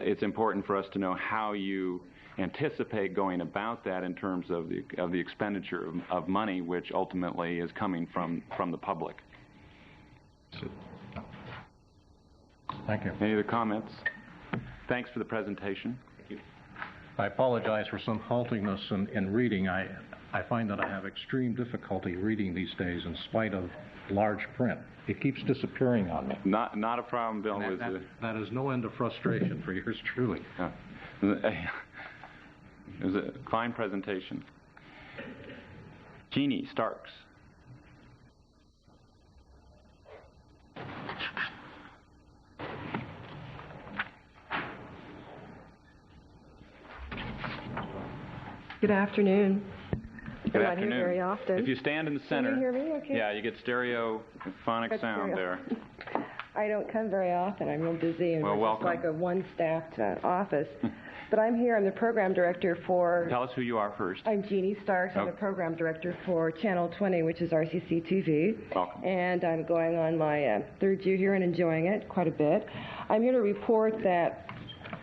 it's important for us to know how you anticipate going about that in terms of the expenditure of money, which ultimately is coming from the public. Thank you. Any other comments? Thanks for the presentation. Thank you. I apologize for some haltiness in reading. I find that I have extreme difficulty reading these days in spite of large print. It keeps disappearing on me. Not a problem, Bill. That is no end of frustration for yours truly. It was a fine presentation. Jeannie Starks. Good afternoon. Good I'm afternoon. not here very often. If you stand in the center, can you hear me? Okay. Yeah, you get stereophonic sound there. I don't come very often. I'm real busy, and well, it's like a one-staffed office. But I'm here. I'm the program director for... Tell us who you are first. I'm Jeannie Starks. I'm the program director for Channel 20, which is RCC TV. Welcome. And I'm going on my third year here and enjoying it quite a bit. I'm here to report that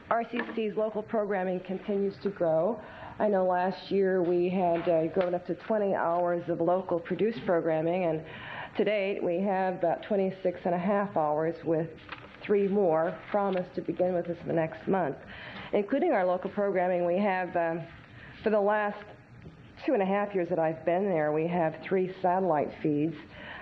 RCC's local programming continues to grow. I know last year we had grown up to 20 hours of local produced programming, and to date we have about 26 and a half hours, with 3 more promised to begin with us the next month. Including our local programming, we have, for the last 2.5 years that I've been there, we have 3 satellite feeds.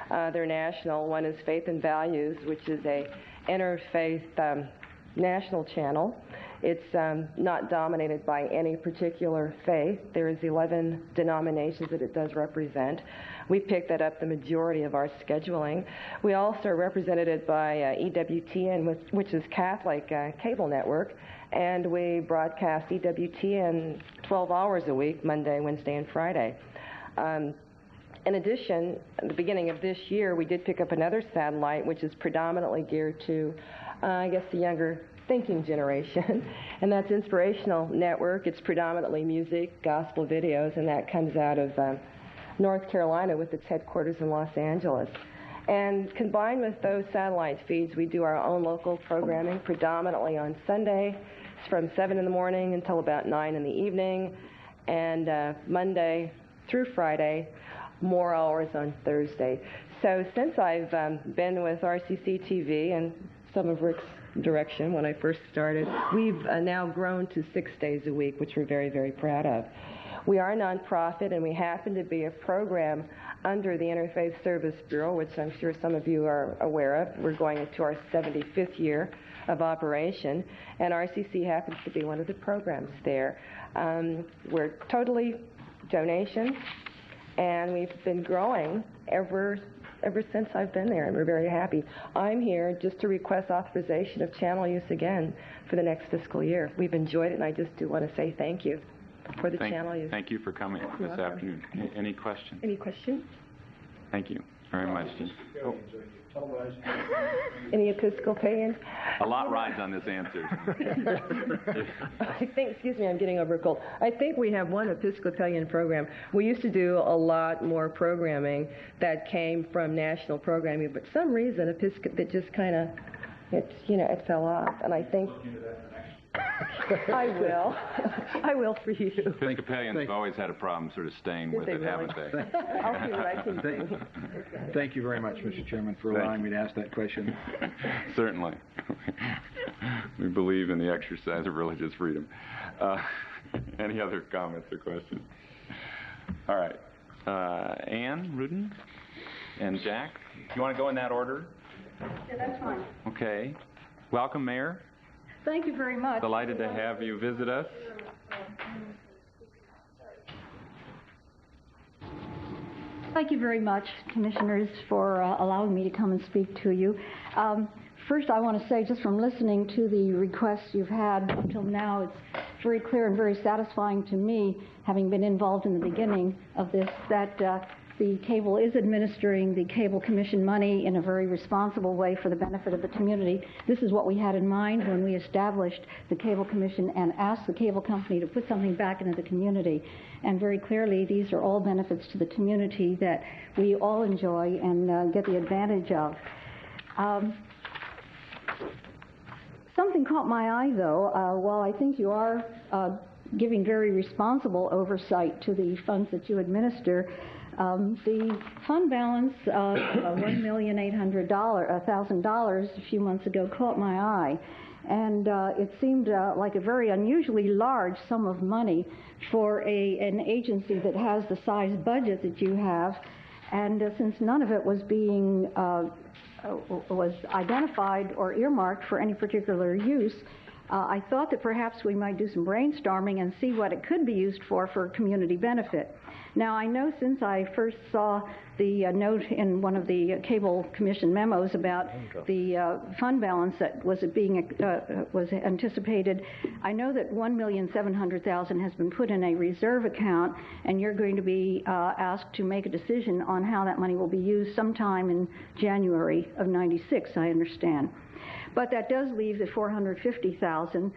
They're national. One is Faith and Values, which is a interfaith national channel. It's not dominated by any particular faith. There's 11 denominations that it does represent. We pick that up the majority of our scheduling. We also are represented by EWTN, which is Catholic cable network, and we broadcast EWTN 12 hours a week, Monday, Wednesday, and Friday. In addition, at the beginning of this year, we did pick up another satellite, which is predominantly geared to, the younger thinking generation, and that's Inspirational Network. It's predominantly music, gospel videos, and that comes out of North Carolina with its headquarters in Los Angeles. And combined with those satellite feeds, we do our own local programming, predominantly on Sunday. It's from 7 in the morning until about 9 in the evening, and Monday through Friday, more hours on Thursday. So since I've been with RCC TV and some of Rick's direction when I first started. We've now grown to 6 days a week, which we're very, very proud of. We are a nonprofit, and we happen to be a program under the Interfaith Service Bureau, which I'm sure some of you are aware of. We're going into our 75th year of operation, and RCC happens to be one of the programs there. We're totally donations, and we've been growing ever since I've been there, and we're very happy. I'm here just to request authorization of channel use again for the next fiscal year. We've enjoyed it, and I just do want to say thank you for the channel use. Thank you for coming this afternoon. Any questions? Any questions? Thank you very much. Oh. Any Episcopalians? A lot rides on this answer. I think, excuse me, I'm getting over a cold. I think we have one Episcopalian program. We used to do a lot more programming that came from national programming, but for some reason, it just kind of, it fell off. And I think I will. I will for you. Episcopalians have always had a problem sort of staying with it, haven't they? I'll see what I can do. Thank you very much, Mr. Chairman, for allowing me to ask that question. Certainly. We believe in the exercise of religious freedom. Any other comments or questions? All right. Ann Rudin and Jack, you want to go in that order? Yeah, that's fine. Okay. Welcome, Mayor. Thank you very much. Delighted to have you visit us. Thank you very much, Commissioners, for allowing me to come and speak to you. First, I want to say, just from listening to the requests you've had up till now, it's very clear and very satisfying to me, having been involved in the beginning of this, that the cable is administering the Cable Commission money in a very responsible way for the benefit of the community. This is what we had in mind when we established the Cable Commission and asked the cable company to put something back into the community. And very clearly, these are all benefits to the community that we all enjoy and get the advantage of. Something caught my eye, though. While I think you are giving very responsible oversight to the funds that you administer, the fund balance of $1,800,000 a few months ago caught my eye, and it seemed like a very unusually large sum of money for an agency that has the size budget that you have, and since none of it was being was identified or earmarked for any particular use, I thought that perhaps we might do some brainstorming and see what it could be used for community benefit. Now, I know since I first saw the note in one of the Cable Commission memos about the fund balance that was anticipated, I know that $1,700,000 has been put in a reserve account, and you're going to be asked to make a decision on how that money will be used sometime in January of '96, I understand. But that does leave the $450,000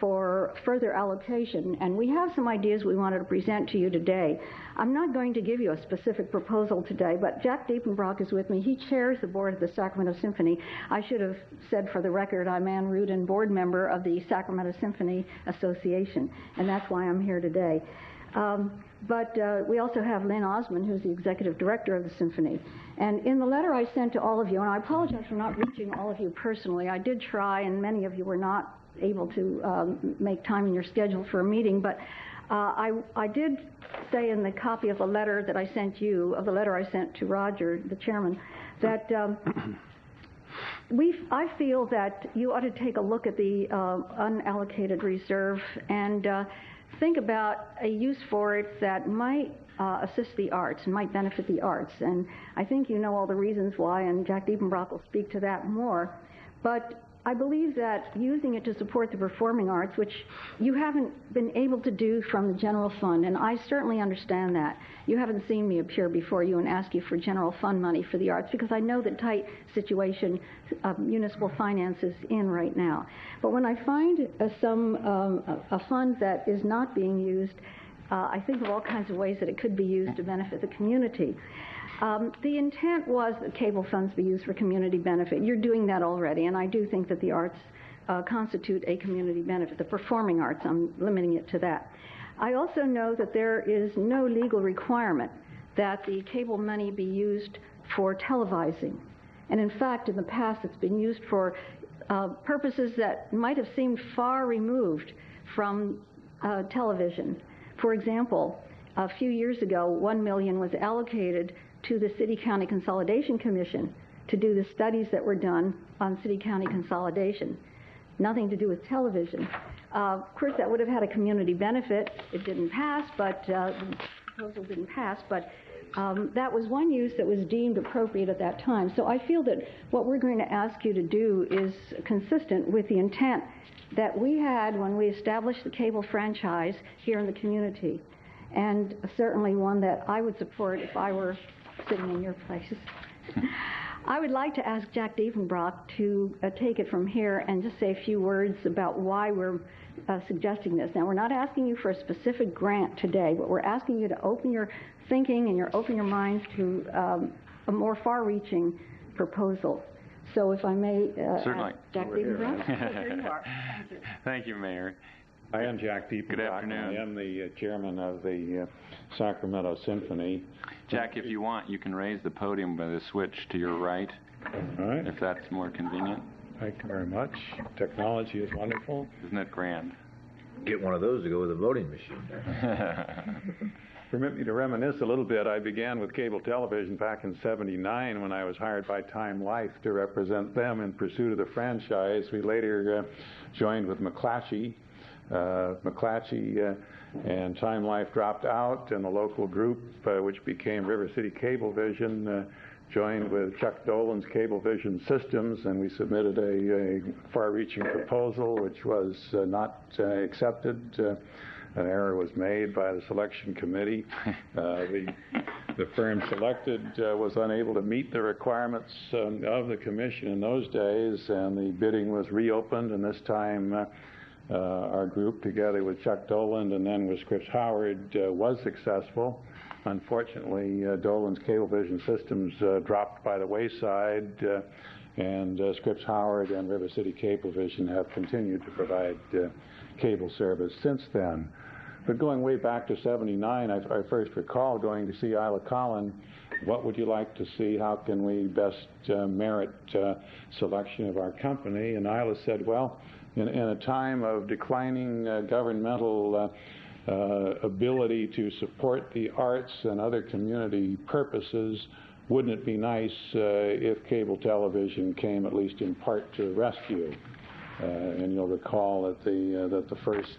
for further allocation, and we have some ideas we wanted to present to you today. I'm not going to give you a specific proposal today, but Jack Diepenbrock is with me. He chairs the board of the Sacramento Symphony. I should have said for the record, I'm Ann Rudin, board member of the Sacramento Symphony Association, and that's why I'm here today. But we also have Lynn Osmond, who's the executive director of the symphony. And in the letter I sent to all of you, and I apologize for not reaching all of you personally, I did try, and many of you were not able to make time in your schedule for a meeting, but I did say in the copy of the letter that I sent you, of the letter I sent to Roger, the chairman, that I feel that you ought to take a look at the unallocated reserve and think about a use for it that might assist the arts and might benefit the arts. And I think you know all the reasons why, and Jack Diepenbrock will speak to that more. But I believe that using it to support the performing arts, which you haven't been able to do from the general fund, and I certainly understand that. You haven't seen me appear before you and ask you for general fund money for the arts, because I know the tight situation municipal finance is in right now. But when I find a fund that is not being used, I think of all kinds of ways that it could be used to benefit the community. The intent was that cable funds be used for community benefit. You're doing that already, and I do think that the arts constitute a community benefit. The performing arts, I'm limiting it to that. I also know that there is no legal requirement that the cable money be used for televising. And in fact, in the past, it's been used for purposes that might have seemed far removed from television. For example, a few years ago, $1 million was allocated to the City-County Consolidation Commission to do the studies that were done on city-county consolidation. Nothing to do with television. Of course, that would have had a community benefit. It didn't pass, but the proposal didn't pass, but that was one use that was deemed appropriate at that time. So I feel that what we're going to ask you to do is consistent with the intent that we had when we established the cable franchise here in the community, and certainly one that I would support if I were sitting in your place. I would like to ask Jack Dievenbrock to take it from here and just say a few words about why we're suggesting this. Now, we're not asking you for a specific grant today, but we're asking you to open your thinking and open your minds to a more far-reaching proposal. So if I may Certainly. ask Jack Dievenbrock. Here you are. Thank you. Thank you, Mayor. I am Jack Diepenbrock. Good afternoon. I am the chairman of the Sacramento Symphony. Jack, if you want, you can raise the podium by the switch to your right. All right. If that's more convenient. Thank you very much. Technology is wonderful. Isn't it grand? Get one of those to go with a voting machine. Permit me to reminisce a little bit. I began with cable television back in '79 when I was hired by Time Life to represent them in pursuit of the franchise. We later joined with McClatchy. And Time Life dropped out, and the local group, which became River City Cablevision, joined with Chuck Dolan's Cablevision Systems, and we submitted a far-reaching proposal which was not accepted. An error was made by the selection committee. The firm selected was unable to meet the requirements of the commission in those days, and the bidding was reopened, and this time our group, together with Chuck Dolan and then with Scripps Howard, was successful. Unfortunately, Dolan's Cablevision Systems dropped by the wayside, and Scripps Howard and River City Cablevision have continued to provide cable service since then. But going way back to '79, I first recall going to see Isla Collin. What would you like to see? How can we best merit selection of our company? And Isla said, well, in a time of declining governmental ability to support the arts and other community purposes, wouldn't it be nice if cable television came at least in part to the rescue? And you'll recall that the first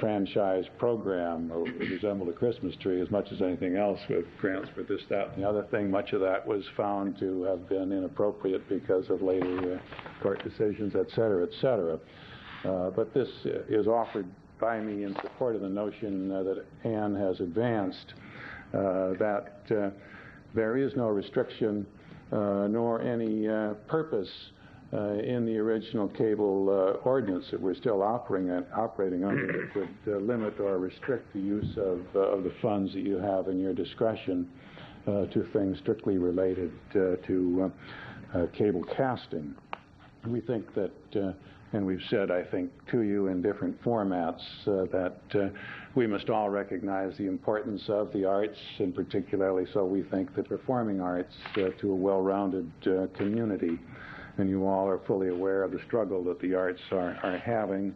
franchise program resembled a Christmas tree as much as anything else, with grants for this, that, and the other thing. Much of that was found to have been inappropriate because of later court decisions, et cetera, et cetera. But this is offered by me in support of the notion that Ann has advanced, that there is no restriction nor any purpose in the original cable ordinance that we're still operating under that would limit or restrict the use of the funds that you have in your discretion to things strictly related to cable casting. We think that, and we've said, I think, to you in different formats, that we must all recognize the importance of the arts, and particularly so we think the performing arts, to a well-rounded community. And you all are fully aware of the struggle that the arts are having.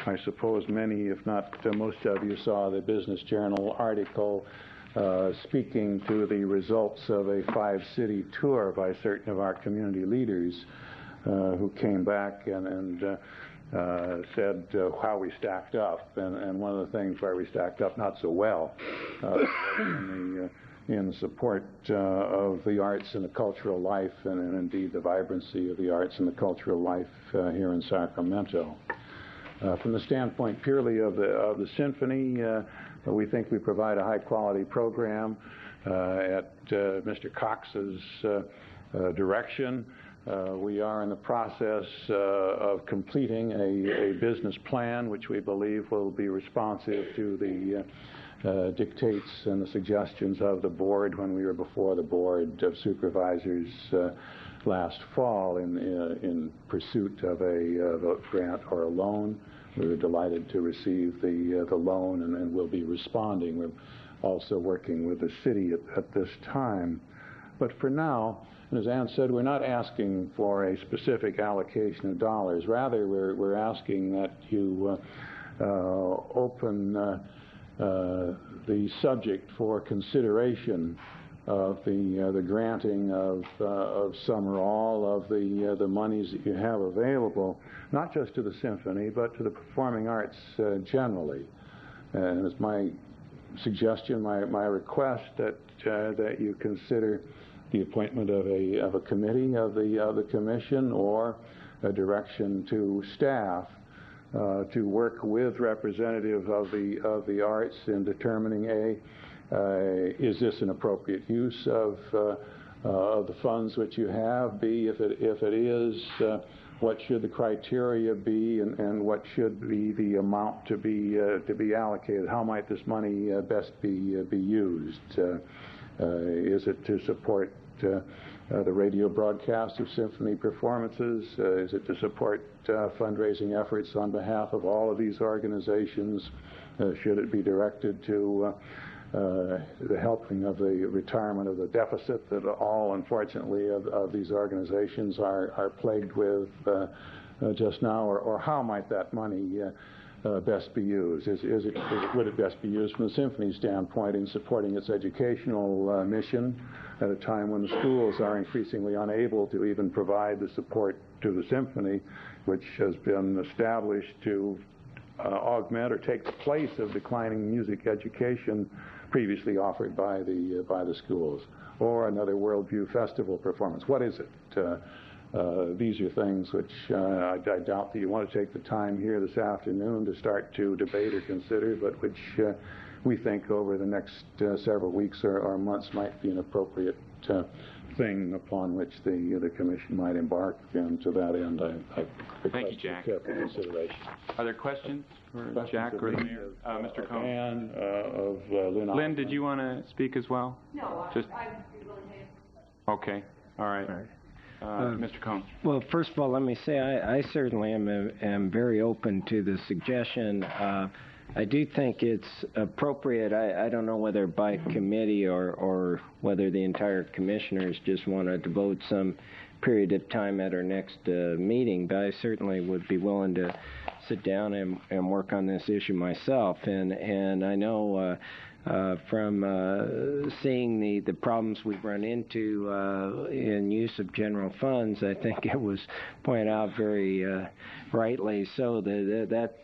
I suppose many, if not most of you, saw the Business Journal article speaking to the results of a 5-city tour by certain of our community leaders who came back and said how we stacked up. And one of the things where we stacked up not so well in the support of the arts and the cultural life, and indeed the vibrancy of the arts and the cultural life here in Sacramento. From the standpoint purely of the symphony, we think we provide a high-quality program at Mr. Cox's direction. We are in the process of completing a business plan which we believe will be responsive to the dictates and the suggestions of the board when we were before the Board of Supervisors last fall in pursuit of a grant or a loan. We were delighted to receive the loan, and we'll be responding. We're also working with the city at this time. But for now, and as Ann said, we're not asking for a specific allocation of dollars. Rather, we're asking that you open the subject for consideration of the granting of some or all of the monies that you have available, not just to the symphony, but to the performing arts generally. And it's my suggestion, my request that you consider the appointment of a committee of the commission, or a direction to staff to work with representatives of the arts in determining is this an appropriate use of the funds which you have? B, if it is, what should the criteria be, and what should be the amount to be allocated? How might this money best be used? Is it to support the radio broadcast of symphony performances? Is it to support fundraising efforts on behalf of all of these organizations? Should it be directed to the helping of the retirement of the deficit that all, unfortunately, of these organizations are plagued with just now? Or how might that money best be used? Would it best be used from the symphony standpoint in supporting its educational mission at a time when the schools are increasingly unable to even provide the support to the symphony, which has been established to augment or take the place of declining music education previously offered by the schools? Or another Worldview Festival performance? What is it? These are things which I doubt that you want to take the time here this afternoon to start to debate or consider, but which we think over the next several weeks or months might be an appropriate thing upon which the Commission might embark. And to that end, I thank you, Jack. Careful consideration. Are there questions for Jack or the Mayor? Mr. Cohn. Ann, of Lynn. Lynn, did you want to speak as well? No, Just I'd be willing to answer. Okay. All right. Mr. Cohn. Well, first of all, let me say I certainly am very open to the suggestion. I do think it's appropriate. I don't know whether by committee or whether the entire commissioners just want to devote some period of time at our next meeting, but I certainly would be willing to sit down and work on this issue myself. And I know from seeing the problems we've run into in use of general funds, I think it was pointed out very rightly so that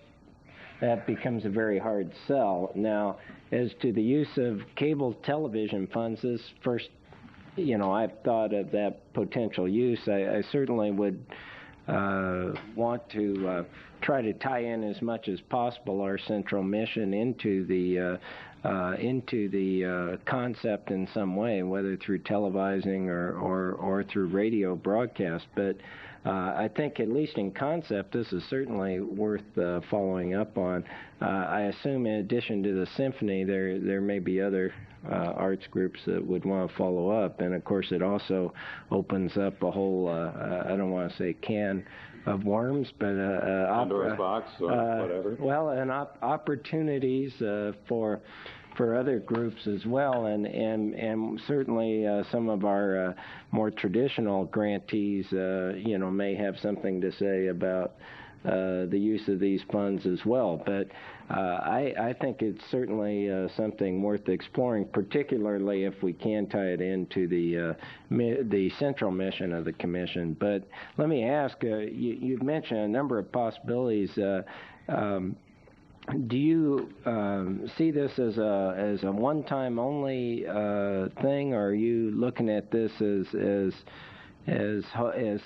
becomes a very hard sell. Now, as to the use of cable television funds, this first, I've thought of that potential use. I certainly would want to try to tie in as much as possible our central mission into the concept in some way, whether through televising or through radio broadcast. But I think, at least in concept, this is certainly worth following up on. I assume, in addition to the symphony, there may be other arts groups that would want to follow up. And, of course, it also opens up a whole, I don't want to say can of worms, but Pandora's box or whatever. Well, and opportunities for other groups as well, and certainly some of our more traditional grantees, may have something to say about the use of these funds as well. But I think it's certainly something worth exploring, particularly if we can tie it into the central mission of the Commission. But let me ask, you've mentioned a number of possibilities. Do you see this as a one-time only thing, or are you looking at this as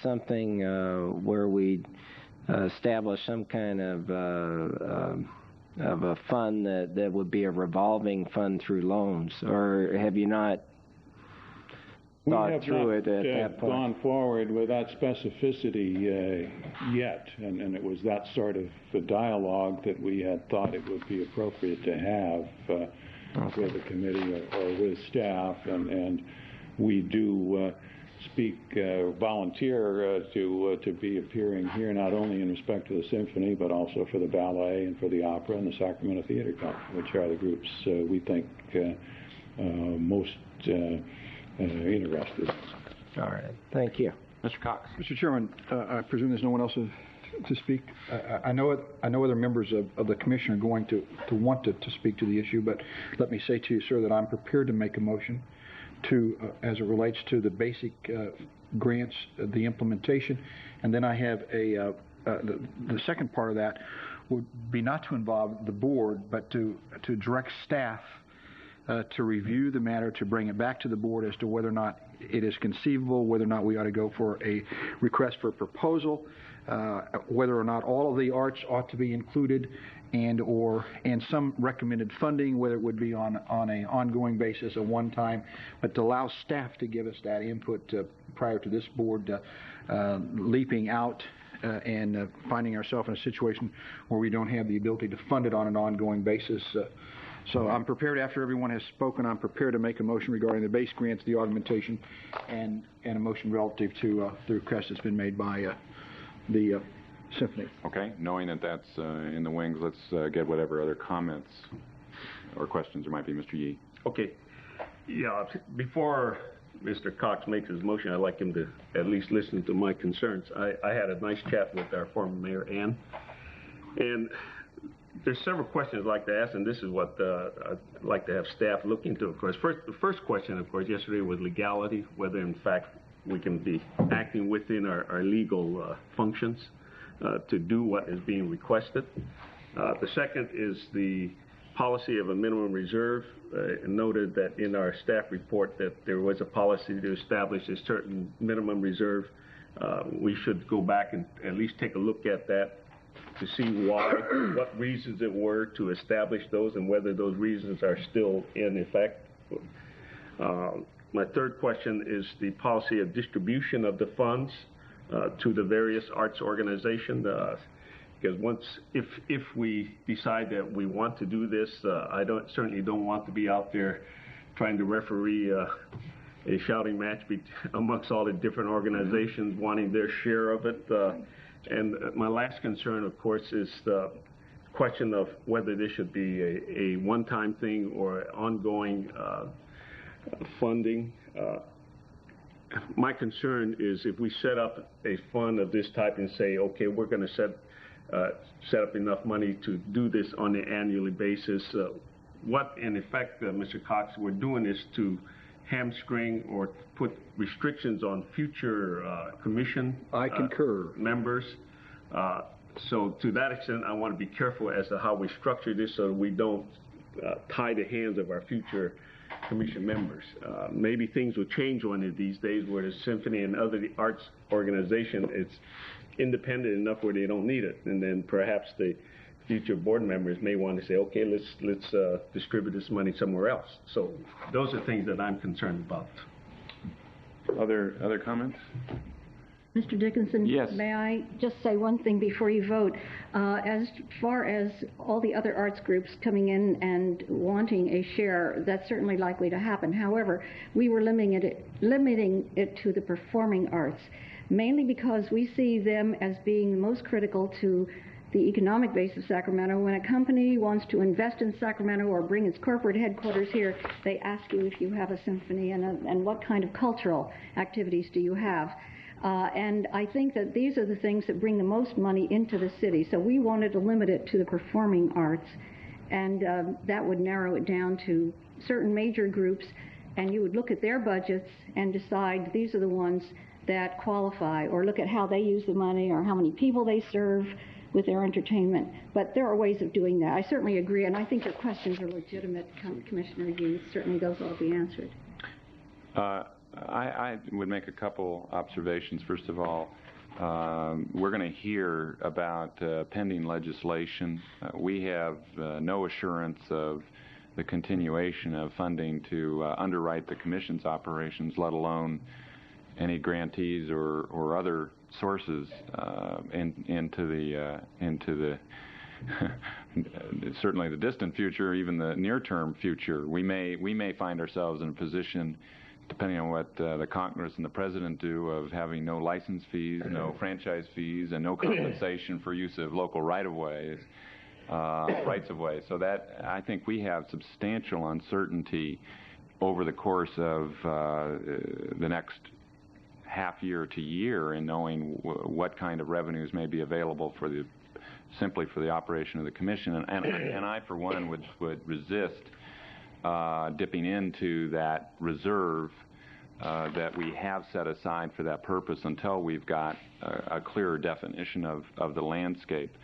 something where we establish some kind of a fund that would be a revolving fund through loans, or have you not thought through it at that point? Gone forward with that specificity yet, and it was that sort of the dialogue that we had thought it would be appropriate to have with the committee or with staff, and we do volunteer to be appearing here, not only in respect to the symphony, but also for the ballet and for the opera and the Sacramento Theater Company, which are the groups we think most interested. All right. Thank you. Mr. Cox. Mr. Chairman, I presume there's no one else to speak. I know other members of the commission are going to want to speak to the issue, but let me say to you, sir, that I'm prepared to make a motion to, as it relates to the basic grants, the implementation, and then I have the second part of that would be not to involve the board, but to direct staff to review the matter, to bring it back to the board as to whether or not it is conceivable, whether or not we ought to go for a request for a proposal, whether or not all of the arts ought to be included, and some recommended funding, whether it would be on an ongoing basis, a one-time, but to allow staff to give us that input prior to this board leaping out and finding ourselves in a situation where we don't have the ability to fund it on an ongoing basis. So I'm prepared, after everyone has spoken, I'm prepared to make a motion regarding the base grants, the augmentation, and a motion relative to the request that's been made by the symphony. Okay. Knowing that that's in the wings, let's get whatever other comments or questions there might be. Mr. Yee. Okay. Yeah, before Mr. Cox makes his motion, I'd like him to at least listen to my concerns. I had a nice chat with our former mayor, Ann, and there's several questions I'd like to ask, and this is what I'd like to have staff look into, of course. The first question, of course, yesterday was legality, whether in fact we can be acting within our legal functions to do what is being requested. The second is the policy of a minimum reserve. Noted that in our staff report that there was a policy to establish a certain minimum reserve. We should go back and at least take a look at that to see what reasons it were to establish those and whether those reasons are still in effect. My third question is the policy of distribution of the funds to the various arts organizations. Because if we decide that we want to do this, I certainly don't want to be out there trying to referee a shouting match amongst all the different organizations wanting their share of it. And my last concern, of course, is the question of whether this should be a one-time thing or ongoing funding. My concern is if we set up a fund of this type and say, okay, we're going to set up enough money to do this on an annually basis, what in effect, Mr. Cox, we're doing is to hamstring or put restrictions on future commission members. So to that extent, I want to be careful as to how we structure this so we don't tie the hands of our future commission members. Maybe things will change one of these days where the symphony and other arts organization is independent enough where they don't need it, and then perhaps the future board members may want to say, okay, let's distribute this money somewhere else. So those are things that I'm concerned about. Other comments? Mr. Dickinson, yes. May I just say one thing before you vote? As far as all the other arts groups coming in and wanting a share, that's certainly likely to happen. However, we were limiting it to the performing arts, mainly because we see them as being the most critical to the economic base of Sacramento. When a company wants to invest in Sacramento or bring its corporate headquarters here, they ask you if you have a symphony and what kind of cultural activities do you have. And I think that these are the things that bring the most money into the city. So we wanted to limit it to the performing arts, and that would narrow it down to certain major groups, and you would look at their budgets and decide these are the ones that qualify, or look at how they use the money or how many people they serve with their entertainment. But there are ways of doing that. I certainly agree, and I think your questions are legitimate, Commissioner Hughes. Certainly those will be answered. I would make a couple observations. First of all, we're going to hear about pending legislation. We have no assurance of the continuation of funding to underwrite the Commission's operations, let alone any grantees or other sources into the certainly the distant future, even the near-term future. We may find ourselves in a position, depending on what the Congress and the President do, of having no license fees, no franchise fees, and no compensation for use of local rights-of-way. So that, I think we have substantial uncertainty over the course of the next half year to year in knowing what kind of revenues may be available for simply for the operation of the commission. And I, for one, would resist dipping into that reserve that we have set aside for that purpose until we've got a clearer definition of the landscape.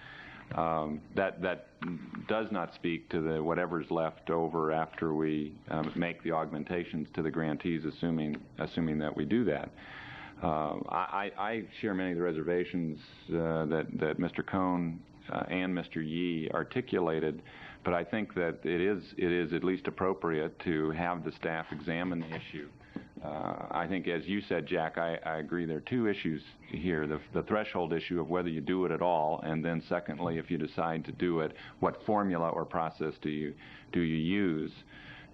That does not speak to whatever's left over after we make the augmentations to the grantees, assuming that we do that. I share many of the reservations that Mr. Cohn and Mr. Yee articulated, but I think that it is at least appropriate to have the staff examine the issue. I think, as you said, Jack, I agree there are two issues here. The threshold issue of whether you do it at all, and then secondly, if you decide to do it, what formula or process do you use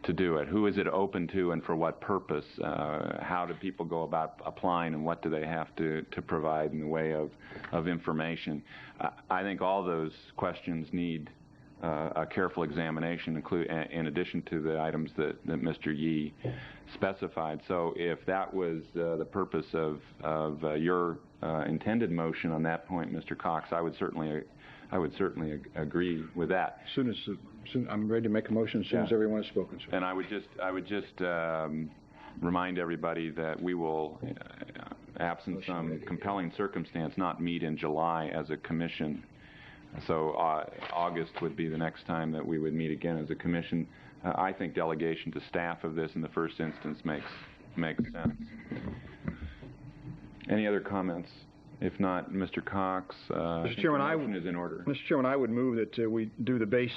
to do it? Who is it open to and for what purpose? How do people go about applying, and what do they have to provide in the way of information? I think all those questions need a careful examination, in addition to the items that Mr. Yee specified. So if that was the purpose of your intended motion on that point, Mr. Cox, I would certainly agree with that. Soon I'm ready to make a motion as soon as everyone has spoken. Sir. And I would just remind everybody that we will, absent some compelling circumstance, not meet in July as a commission. So August would be the next time that we would meet again as a commission. I think delegation to staff of this in the first instance makes sense. Any other comments? If not, Mr. Cox, Mr. Chairman, is in order. Mr. Chairman, I would move that we do the base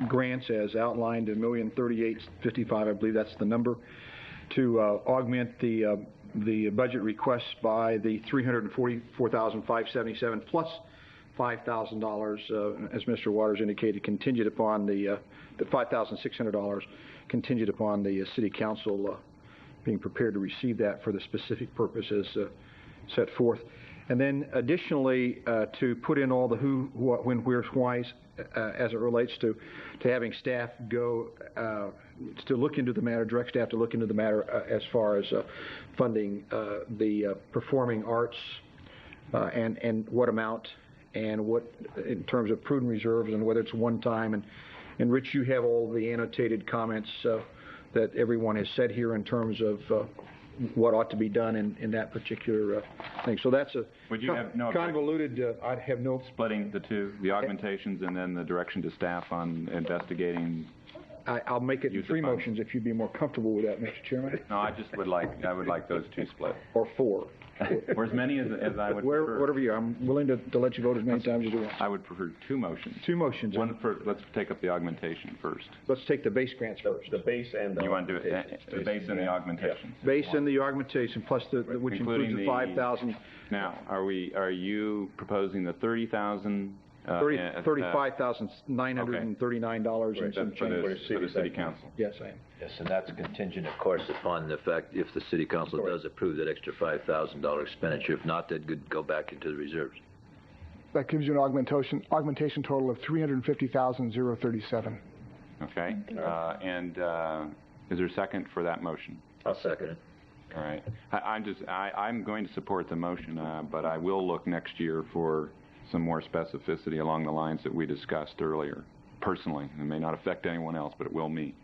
grants as outlined in $1,038,055, I believe that's the number, to augment the budget requests by the $344,577 plus $5,000, as Mr. Waters indicated, contingent upon the $5,600 contingent upon the City Council being prepared to receive that for the specific purposes set forth. And then additionally, to put in all the who, what, when, where's, why's as it relates to having staff go to look into the matter, direct staff to look into the matter as far as funding the performing arts and what amount, and what in terms of prudent reserves, and whether it's one time. And Rich, you have all the annotated comments that everyone has said here in terms of what ought to be done in that particular thing. So that's a convoluted. I'd have no splitting the two, the augmentations, and then the direction to staff on investigating. I'll make it in three motions if you'd be more comfortable with that, Mr. Chairman. No, I would like those two split. Or four. Or as many as I would prefer. Whatever you are. I'm willing to let you vote as many times as you want. I would prefer two motions. Two motions. Let's take up the augmentation first. Let's take the base grants first. The base and the You want to do it, the base and the augmentation? Yeah. Base and the augmentation, plus which includes the 5,000. Now, are you proposing the 30,000? $35,939 and some change for the City Council. Yes, I am. Yes, and that's contingent, of course, upon the fact if the City Council does approve that extra $5,000 expenditure. If not, that could go back into the reserves. That gives you an augmentation total of $350,000,37. Okay. And is there a second for that motion? I'll second it. All right. I'm going to support the motion, but I will look next year for some more specificity along the lines that we discussed earlier. Personally, it may not affect anyone else, but it will me.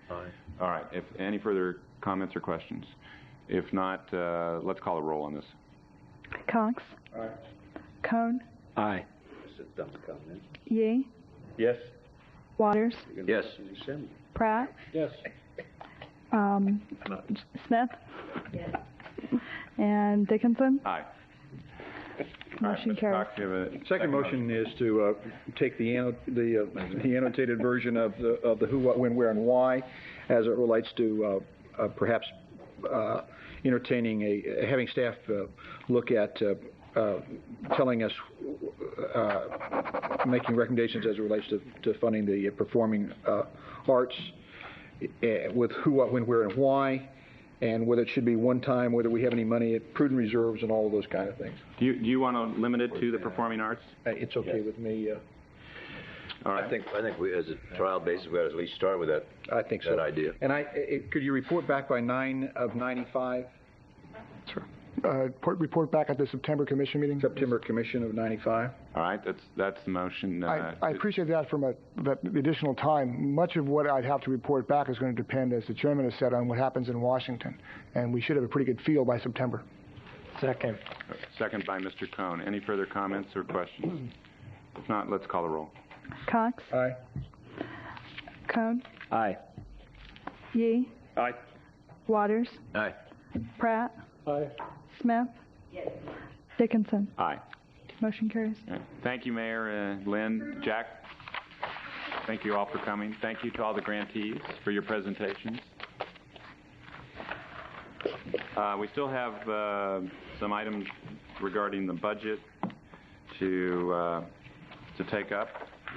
All right. If any further comments or questions, if not, let's call a roll on this. Cox. Aye. Cohn. Aye. Yee. Yes. Waters. Yes. Pratt. Yes. Smith. Yes. And Dickinson. Aye. Motion carries. Second motion is to take the annotated version of the who, what, when, where, and why, as it relates to perhaps entertaining having staff look at telling us, making recommendations as it relates to funding the performing arts with who, what, when, where, and why, and whether it should be one time, whether we have any money at prudent reserves, and all of those kind of things. Do you want to limit it to the performing arts? It's okay with me. All right. I think we, as a trial basis, we ought to at least start with that. I think so. That idea. And could you report back by 9/95? Sure. Report back at the September Commission meeting? September Commission of 95? All right, that's the motion. I appreciate that the additional time. Much of what I'd have to report back is going to depend, as the chairman has said, on what happens in Washington. And we should have a pretty good feel by September. Second. Second by Mr. Cohn. Any further comments or questions? If not, let's call the roll. Cox? Aye. Cohn? Aye. Yee? Aye. Waters? Aye. Pratt? Aye. Smith? Dickinson? Aye. Motion carries. Thank you, Mayor, Lynn, Jack. Thank you all for coming. Thank you to all the grantees for your presentations. We still have some items regarding the budget to take up.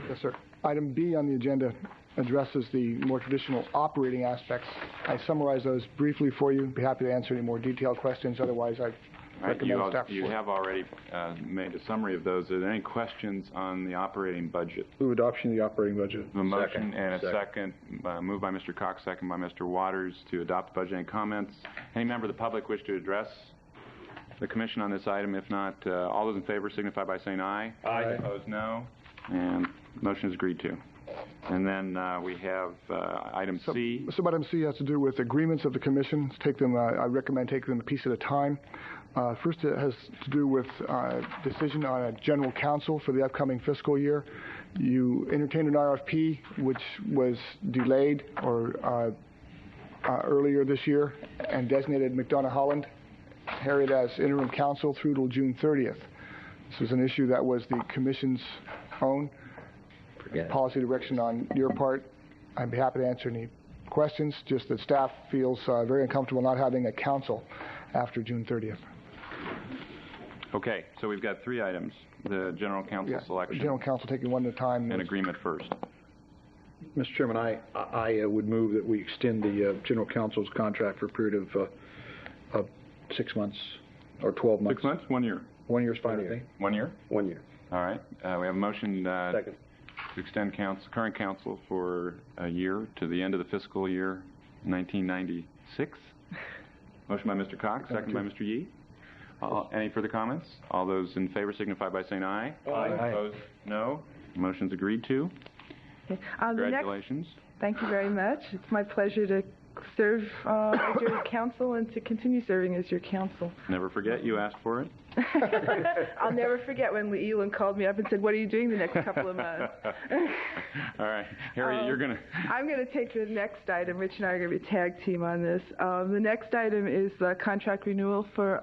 Yes, sir. Item B on the agenda addresses the more traditional operating aspects. I summarize those briefly for you. Be happy to answer any more detailed questions. Otherwise, I recommend staff. You have already made a summary of those. Are there any questions on the operating budget? Move adoption of the operating budget. A motion and a second. Moved by Mr. Cox, second by Mr. Waters to adopt the budget. Any comments? Any member of the public wish to address the commission on this item? If not, all those in favor signify by saying aye. Aye. Opposed, no. And motion is agreed to. And then we have item C. So item C has to do with agreements of the commission. Take them. I recommend taking them a piece at a time. First, it has to do with decision on a general counsel for the upcoming fiscal year. You entertained an RFP, which was delayed or earlier this year, and designated McDonough Holland Harriet as interim counsel through till June 30th. This was an issue that was the commission's own policy direction on your part. I'd be happy to answer any questions, just that staff feels very uncomfortable not having a counsel after June 30th. Okay, so we've got three items. The general counsel selection. General counsel taking one at a time. And agreement first. Mr. Chairman, I would move that we extend the general counsel's contract for a period of 6 months or 12 months. 6 months? 1 year? 1 year is fine with me. 1 year? 1 year. All right. We have a motion Second. to extend current counsel for a year to the end of the fiscal year 1996. Motion by Mr. Cox, second by Mr. Yee. Any further comments? All those in favor signify by saying aye. Aye. Opposed? No. Motion's agreed to. Okay. Congratulations. Thank you very much. It's my pleasure to serve as your counsel and to continue serving as your counsel. Never forget you asked for it. I'll never forget when Elon called me up and said, "What are you doing the next couple of months?" All right. Harriet, you're going to... I'm going to take the next item. Rich and I are going to be tag team on this. The next item is the contract renewal for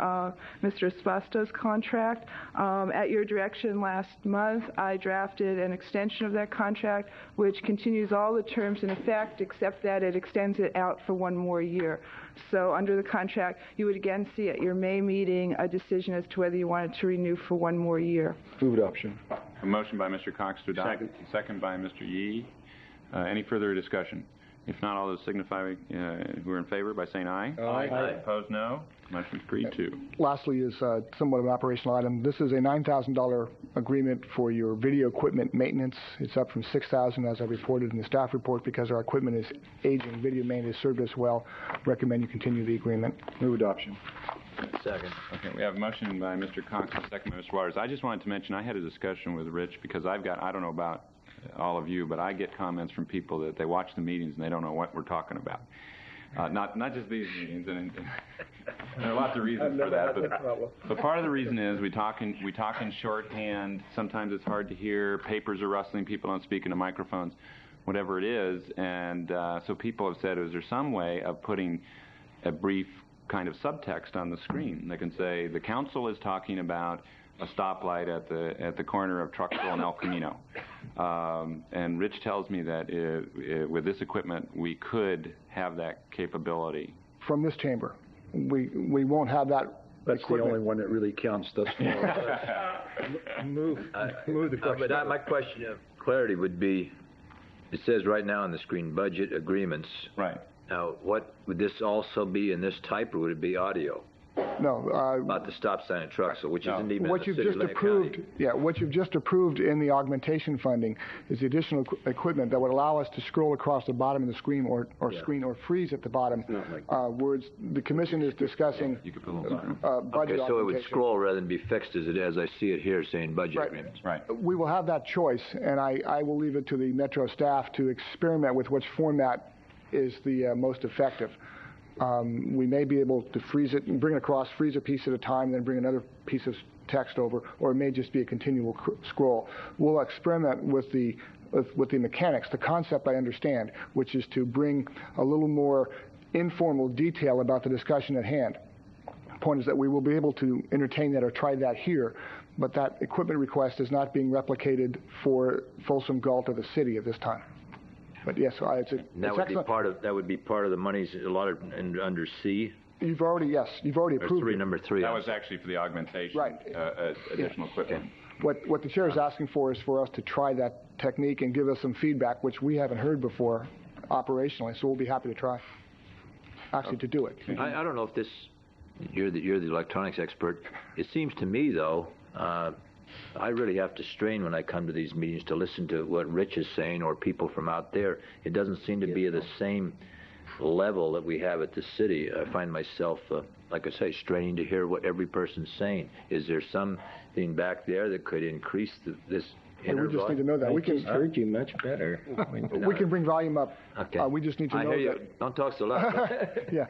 Mr. Espasto's contract. At your direction last month, I drafted an extension of that contract, which continues all the terms in effect, except that it extends it out for 1 more year. So under the contract, you would again see at your May meeting a decision as to whether you wanted to renew for 1 more year. Move adoption. A motion by Mr. Cox to adopt. Second by Mr. Yee. Any further discussion? If not, all those signify who are in favor by saying aye. Aye. Opposed, no. Motion agreed to. Lastly is somewhat of an operational item. This is a $9,000 agreement for your video equipment maintenance. It's up from $6,000 as I reported in the staff report because our equipment is aging. Video maintenance has served us well. Recommend you continue the agreement. Move adoption. Second. Okay, we have a motion by Mr. Cox and second by Mr. Waters. I just wanted to mention I had a discussion with Rich because I don't know about all of you, but I get comments from people that they watch the meetings and they don't know what we're talking about. Not just these meetings, and there are lots of reasons for that. But part of the reason is we talk in shorthand. Sometimes it's hard to hear. Papers are rustling. People don't speak into microphones, whatever it is. And so people have said, is there some way of putting a brief kind of subtext on the screen? They can say the council is talking about a stoplight at the corner of Trucksville and El Camino. And Rich tells me that with this equipment, we could have that capability. From this chamber, we won't have that. That's equipment. the only one that really counts thus far. Move the question. But my question of clarity would be, it says right now on the screen, budget agreements. Right. Now, what would this also be in this type, or would it be audio? No. About the stop sign and trucks, which isn't even what in the you've city just of approved, County. yeah, what you've just approved in the augmentation funding is the additional equipment that would allow us to scroll across the bottom of the screen or screen or freeze at the bottom. Words the commission is discussing budget Okay, so it would augmentation. scroll rather than be fixed as I see it here, saying budget Right. agreements. Right. We will have that choice, and I will leave it to the Metro staff to experiment with which format is the most effective. We may be able to freeze it and bring it across, freeze a piece at a time, then bring another piece of text over, or it may just be a continual scroll. We'll experiment with the mechanics. The concept I understand, which is to bring a little more informal detail about the discussion at hand. The point is that we will be able to entertain that or try that here, but that equipment request is not being replicated for Folsom Galt or the city at this time. But yes, it's That would be part of the monies allotted under C. You've already approved it. Number three. That was actually for the augmentation. Right. Additional equipment. What the chair is asking for is for us to try that technique and give us some feedback, which we haven't heard before operationally. So we'll be happy to try. Actually, to do it. I don't know if this. You're the electronics expert. It seems to me though. I really have to strain when I come to these meetings to listen to what Rich is saying or people from out there. It doesn't seem to be at the same level that we have at the city. I find myself, like I say, straining to hear what every person's saying. Is there something back there that could increase this we just need to know that. I just heard you much better. We can bring volume up. Okay. We just need to know I hear that. you. Don't talk so loud. Yeah.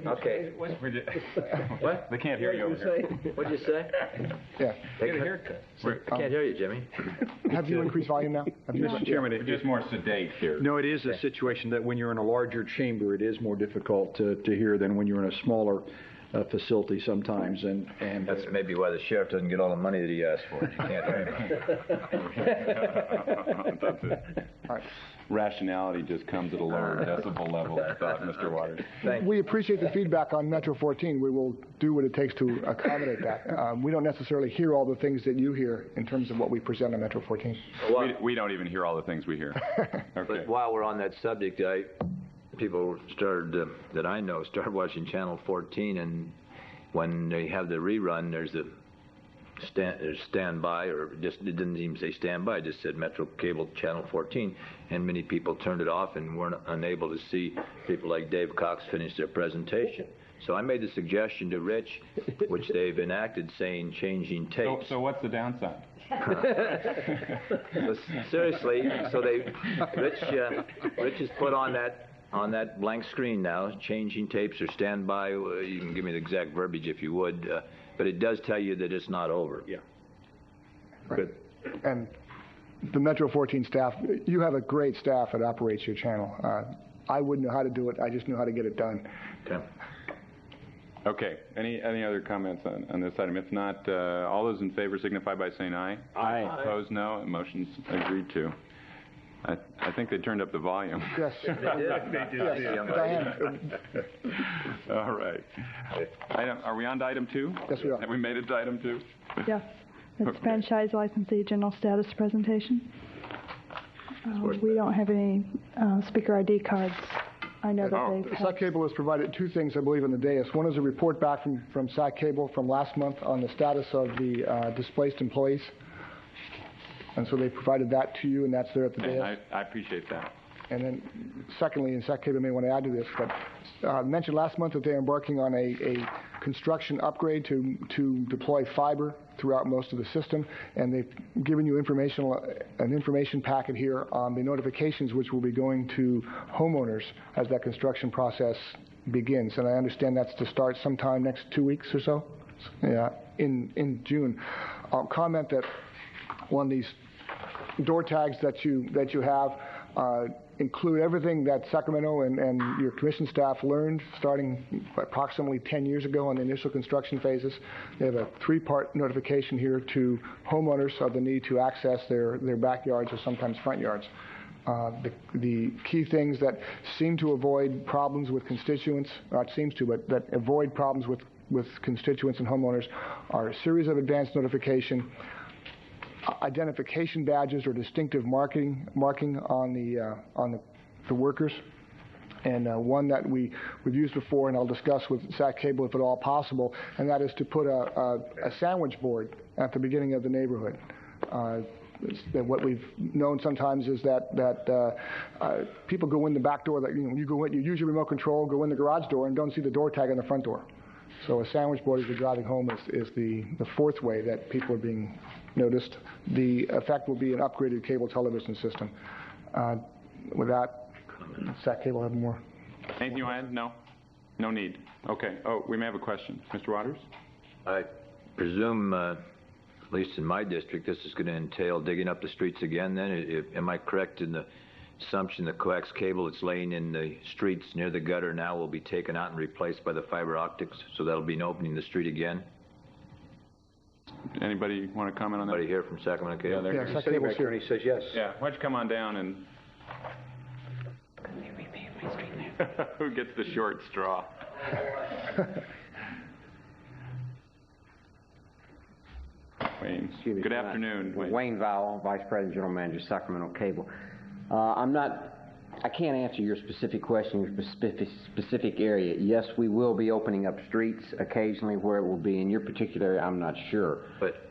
Okay. What? They can't hear you over here. What'd you say? Yeah. Get a haircut. I can't hear you, Jimmy. Have you increased volume now? Mr. Chairman, it's just more sedate here. No, it is a situation that when you're in a larger chamber, it is more difficult to hear than when you're in a smaller facility sometimes, and that's maybe why the sheriff doesn't get all the money that he asks for. You can't hear him. Right. Rationality just comes at a lower decibel level, I thought, Mr. Waters. We appreciate the feedback on Metro 14. We will do what it takes to accommodate that. We don't necessarily hear all the things that you hear in terms of what we present on Metro 14. We don't even hear all the things we hear. Okay. But while we're on that subject, people started that I know started watching Channel 14, and when they have the rerun, there's a standby, or just it didn't even say standby, it just said Metro Cable Channel 14, and many people turned it off and weren't unable to see people like Dave Cox finish their presentation. So I made the suggestion to Rich, which they've enacted, saying changing tapes. So what's the downside? Seriously, so Rich has put on that blank screen now, changing tapes or standby. You can give me the exact verbiage if you would, but it does tell you that it's not over. Yeah. Good. And the Metro 14 staff, you have a great staff that operates your channel. I wouldn't know how to do it. I just knew how to get it done. Okay. Okay. Any other comments on this item? If not, all those in favor signify by saying aye. Aye. Opposed, no. Motion's agreed to. I think they turned up the volume. Yes. They did. Yes. Diane. All right. Are we on to item 2? Yes, we are. Have we made it to item 2? Yes. It's franchise licensee general status presentation. We don't have any speaker ID cards. I know that they've SAC Cable has provided 2 things, I believe, in the dais. One is a report back from SAC Cable from last month on the status of the displaced employees. And so they provided that to you, and that's there at the dais. I appreciate that. And then, secondly, and SAC Cable may want to add to this, but I mentioned last month that they're embarking on a construction upgrade to deploy fiber throughout most of the system, and they've given you an information packet here on the notifications which will be going to homeowners as that construction process begins. And I understand that's to start sometime next 2 weeks or so, in June. I'll comment that on these door tags that you have include everything that Sacramento and your commission staff learned starting approximately 10 years ago on the initial construction phases. They have a 3-part notification here to homeowners of the need to access their backyards or sometimes front yards. The key things that seem to avoid problems with constituents, not seems to, but that avoid problems with constituents and homeowners are a series of advanced notification, identification badges or distinctive marking on the workers, and one that we've used before, and I'll discuss with Sac Cable if at all possible, and that is to put a sandwich board at the beginning of the neighborhood. What we've known sometimes is that people go in the back door. That you go in, you use your remote control, go in the garage door, and don't see the door tag on the front door. So a sandwich board as you're driving home is the fourth way that people are being noticed. The effect will be an upgraded cable television system. With that, Sac Cable have more. Anything you want to add? No? No need. Okay. Oh, we may have a question. Mr. Waters? I presume, at least in my district, this is going to entail digging up the streets again then? Am I correct in the assumption the coax cable that's laying in the streets near the gutter now will be taken out and replaced by the fiber optics, so that'll be opening the street again? Anybody want to comment on that? Anybody here from Sacramento Cable? Yeah, the city attorney says yes. Yeah, why don't you come on down and... Who gets the short straw? Wayne. Good afternoon. Wayne Vowell, Vice President, General Manager, Sacramento Cable. I can't answer your specific question, your specific area. Yes, we will be opening up streets occasionally. Where it will be in your particular area, I'm not sure. But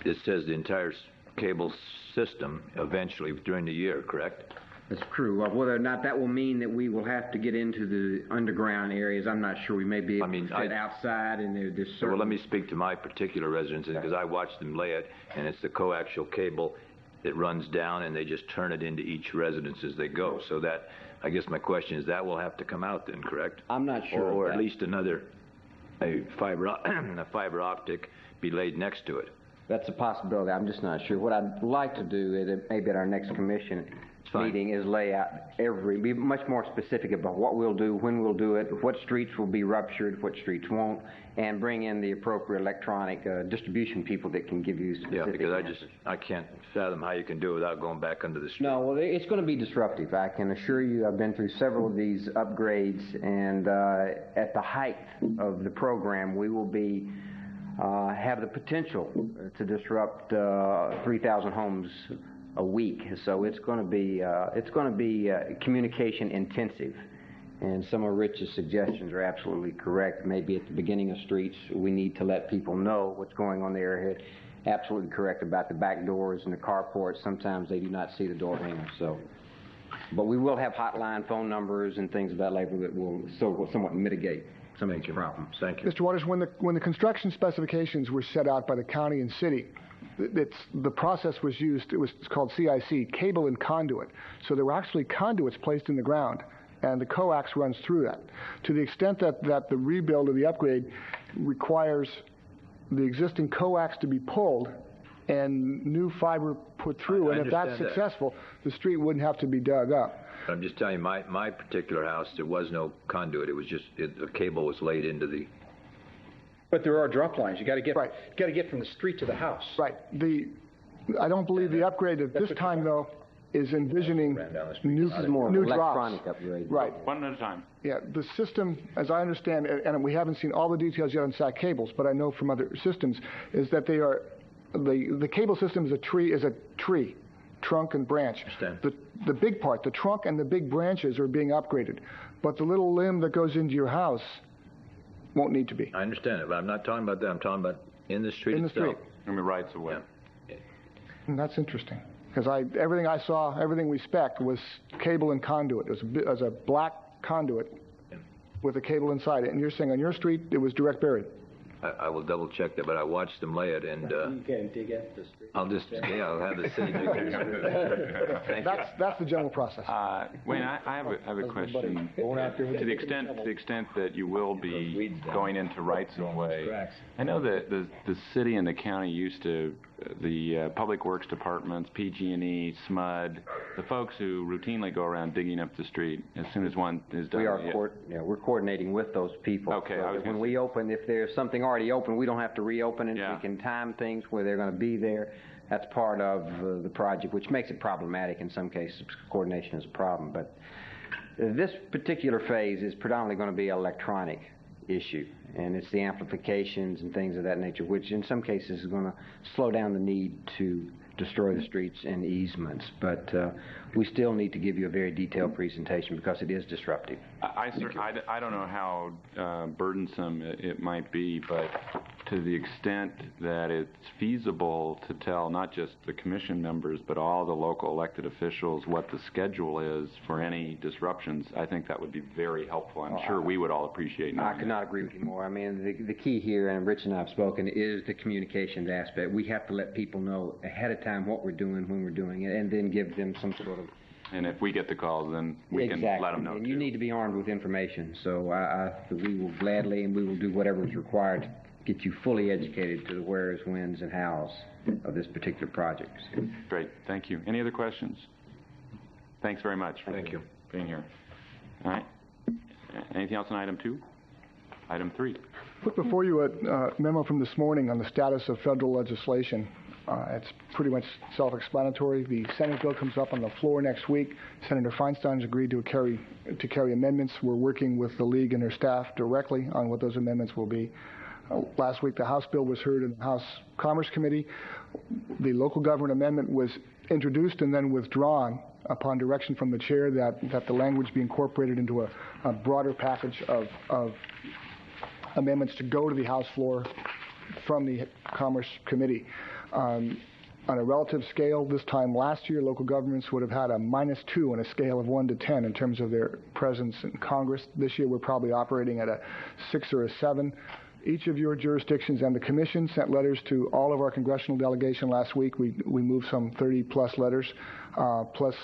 it says the entire cable system eventually during the year, correct? That's true. Whether or not that will mean that we will have to get into the underground areas, I'm not sure. We may be able to sit outside, and there's certain... Well, let me speak to my particular residence, because I watched them lay it, and it's the coaxial cable that runs down, and they just turn it into each residence as they go. So that, I guess my question is, that will have to come out then, correct? I'm not sure. Or at least a fiber optic be laid next to it. That's a possibility. I'm just not sure. What I'd like to do is maybe at our next commission meeting is lay out be much more specific about what we'll do, when we'll do it, what streets will be ruptured, what streets won't, and bring in the appropriate electronic distribution people that can give you specific because I can't fathom how you can do it without going back under the street. No, well, it's going to be disruptive. I can assure you I've been through several of these upgrades, and at the height of the program, we will be have the potential to disrupt 3,000 homes a week. So it's going to be communication intensive, and some of Rich's suggestions are absolutely correct. Maybe at the beginning of streets we need to let people know what's going on there. Absolutely correct about the back doors and the carports. Sometimes they do not see the door handles. So, but we will have hotline phone numbers and things of that level that will somewhat mitigate some of these problems. Thank you. Mr. Waters, when the construction specifications were set out by the county and city, the process was used. It's called CIC, cable and conduit. So there were actually conduits placed in the ground, and the coax runs through that. To the extent that the rebuild or the upgrade requires the existing coax to be pulled and new fiber put through, and if that's successful, the street wouldn't have to be dug up. I'm just telling you, my particular house, there was no conduit. It was just the cable was laid into the. But there are drop lines. You got to get from the street to the house. Right. I don't believe the upgrade at this time though is envisioning new electronic drops. Upgrade. Right. One at a time. Yeah. The system, as I understand, and we haven't seen all the details yet on SAC cables, but I know from other systems, is that they are the cable system is a tree, trunk and branch. The big part, the trunk and the big branches are being upgraded, but the little limb that goes into your house won't need to be. I understand it, but I'm not talking about that. I'm talking about in the street itself. In the street. I mean, rights away. Yeah. And that's interesting, because everything I saw, everything we spec'd was cable and conduit. It was a black conduit with a cable inside it. And you're saying on your street it was direct buried. I will double check that, but I watched them lay it, and you can dig up the street. I'll have the city dig it. That's the general process. Wayne, I have a question. To the extent that you will be going into rights of way, I know that the city and the county used to, the public works departments, PG&E, SMUD, the folks who routinely go around digging up the street as soon as one is done. We're coordinating with those people. Okay. So when we open, if there's something already open, we don't have to reopen it. We can time things where they're going to be there. That's part of the project, which makes it problematic in some cases. Coordination is a problem, but this particular phase is predominantly going to be electronic issue, and it's the amplifications and things of that nature, which in some cases is going to slow down the need to destroy the streets and easements. But we still need to give you a very detailed presentation because it is disruptive. I don't know how burdensome it might be, but to the extent that it's feasible to tell not just the commission members but all the local elected officials what the schedule is for any disruptions, I think that would be very helpful. I'm sure we would all appreciate knowing I could not agree with you more. I mean, the key here, and Rich and I have spoken, is the communications aspect. We have to let people know ahead of time what we're doing, when we're doing it, and then give them some sort of... And if we get the calls, then we can let them know, and too. you need to be armed with information. So we will gladly, and we will do whatever is required to get you fully educated to the wheres, whens, and hows of this particular project. Great. Thank you. Any other questions? Thanks very much for being here. All right. Anything else on item 2? Item 3. Put before you a memo from this morning on the status of federal legislation. It's pretty much self-explanatory. The Senate bill comes up on the floor next week. Senator Feinstein's agreed to carry amendments. We're working with the League and their staff directly on what those amendments will be. Last week, the House bill was heard in the House Commerce Committee. The local government amendment was introduced and then withdrawn upon direction from the chair that the language be incorporated into a broader package of amendments to go to the House floor from the Commerce Committee. On a relative scale, this time last year, local governments would have had a -2 on a scale of 1 to 10 in terms of their presence in Congress. This year, we're probably operating at a 6 or a 7. Each of your jurisdictions and the Commission sent letters to all of our congressional delegation last week. We moved some 30-plus letters, plus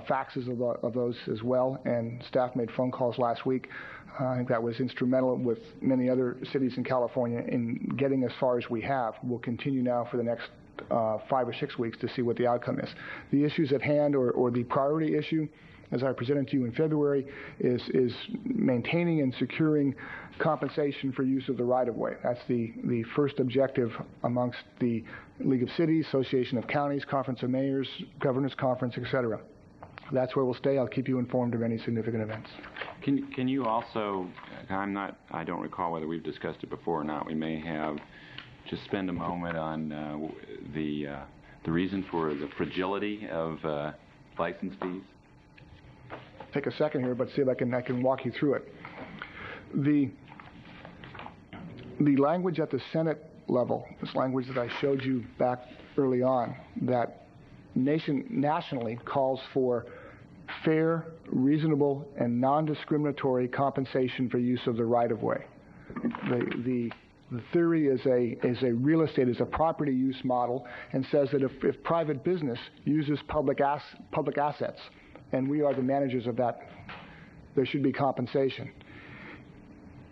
faxes of those as well, and staff made phone calls last week. I think that was instrumental with many other cities in California in getting as far as we have. We'll continue now for the next 5 or 6 weeks to see what the outcome is. The issues at hand, or the priority issue, as I presented to you in February, is maintaining and securing compensation for use of the right-of-way. That's the first objective amongst the League of Cities, Association of Counties, Conference of Mayors, Governors Conference, etc. That's where we'll stay. I'll keep you informed of any significant events. Can you also, I don't recall whether we've discussed it before or not, we may have, just spend a moment on the reason for the fragility of license fees? Take a second here, but see if I can walk you through it. The language at the Senate level, this language that I showed you back early on, that nationally calls for fair, reasonable, and non-discriminatory compensation for use of the right-of-way. The theory is a real estate, is a property use model, and says that if private business uses public assets, and we are the managers of that, there should be compensation.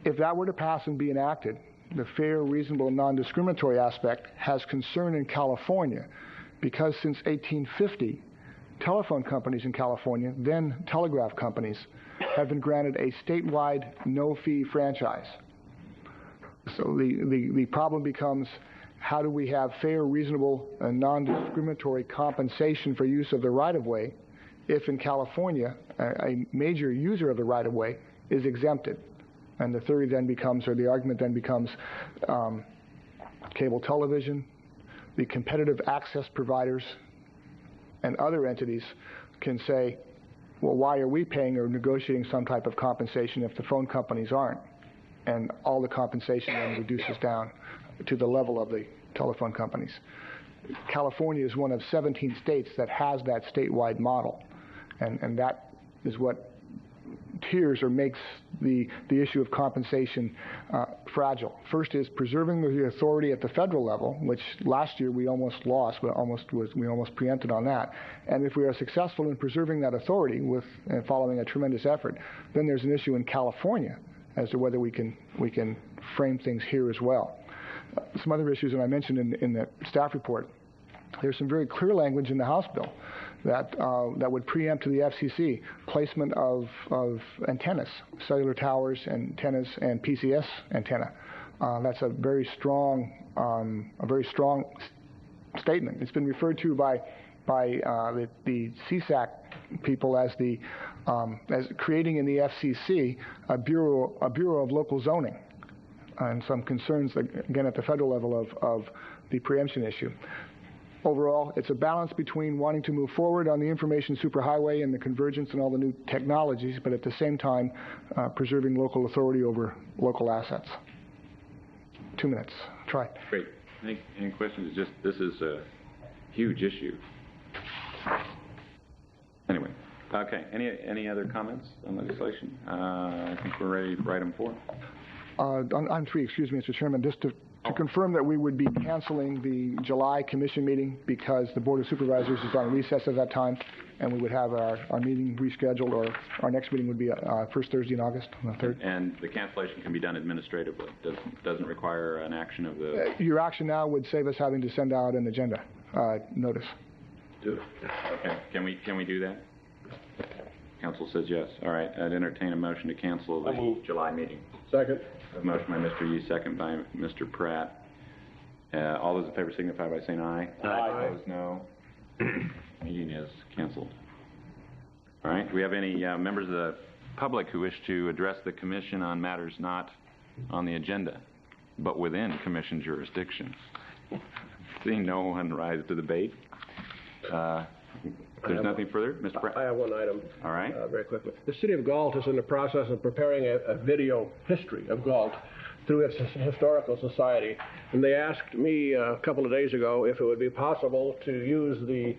If that were to pass and be enacted, the fair, reasonable, and non-discriminatory aspect has concern in California, because since 1850, telephone companies in California, then telegraph companies, have been granted a statewide no-fee franchise. So the problem becomes, how do we have fair, reasonable, and non-discriminatory compensation for use of the right-of-way if in California a major user of the right-of-way is exempted? And the theory then becomes, or the argument then becomes, cable television, the competitive access providers, and other entities can say, well, why are we paying or negotiating some type of compensation if the phone companies aren't? And all the compensation then reduces down to the level of the telephone companies. California is one of 17 states that has that statewide model. And that is what tiers or makes the issue of compensation fragile. First is preserving the authority at the federal level, which last year we almost lost, we almost preempted on that. And if we are successful in preserving that authority and following a tremendous effort, then there's an issue in California as to whether we can frame things here as well. Some other issues that I mentioned in the staff report. There's some very clear language in the House bill that would preempt to the FCC placement of antennas, cellular towers, antennas, and PCS antenna. That's a very strong statement. It's been referred to by the CSAC people as creating in the FCC a bureau of local zoning. and some concerns, again, at the federal level of the preemption issue. Overall, it's a balance between wanting to move forward on the information superhighway and the convergence and all the new technologies, but at the same time, preserving local authority over local assets. 2 minutes. Try. Great. Any questions? Just this is a huge issue. Anyway, okay. Any other comments on legislation? I think we're ready for item 4. On 3, excuse me, Mr. Chairman, just to confirm that we would be canceling the July commission meeting because the Board of Supervisors is on recess at that time, and we would have our meeting rescheduled, or our next meeting would be first Thursday in August, on the 3rd. And the cancellation can be done administratively. Doesn't require an action of the... Your action now would save us having to send out an agenda notice. Do it. Okay. Can we do that? Council says yes. All right. I'd entertain a motion to cancel the July meeting. Second. A motion by Mr. Yee, second by Mr. Pratt. All those in favor signify by saying aye. Aye. Opposed, no. Meeting is canceled. All right. Do we have any members of the public who wish to address the commission on matters not on the agenda, but within commission jurisdiction? Seeing no one rise to the bait. There's nothing further? Mr. Pratt? I have one item. All right. Very quickly. The City of Galt is in the process of preparing a video history of Galt through its Historical Society. And they asked me a couple of days ago if it would be possible to use the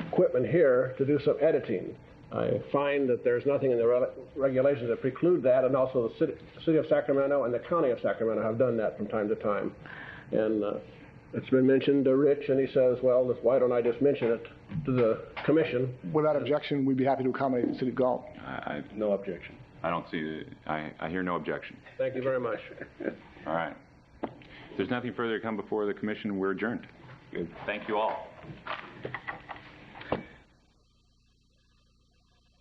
equipment here to do some editing. I find that there's nothing in the regulations that preclude that, and also the City of Sacramento and the County of Sacramento have done that from time to time. And it's been mentioned to Rich, and he says, well, why don't I just mention it to the commission? Without objection, we'd be happy to accommodate the City of Galt. No objection. I don't see I hear no objection. Thank you very much. All right. If there's nothing further to come before the commission, we're adjourned. Good. Thank you all.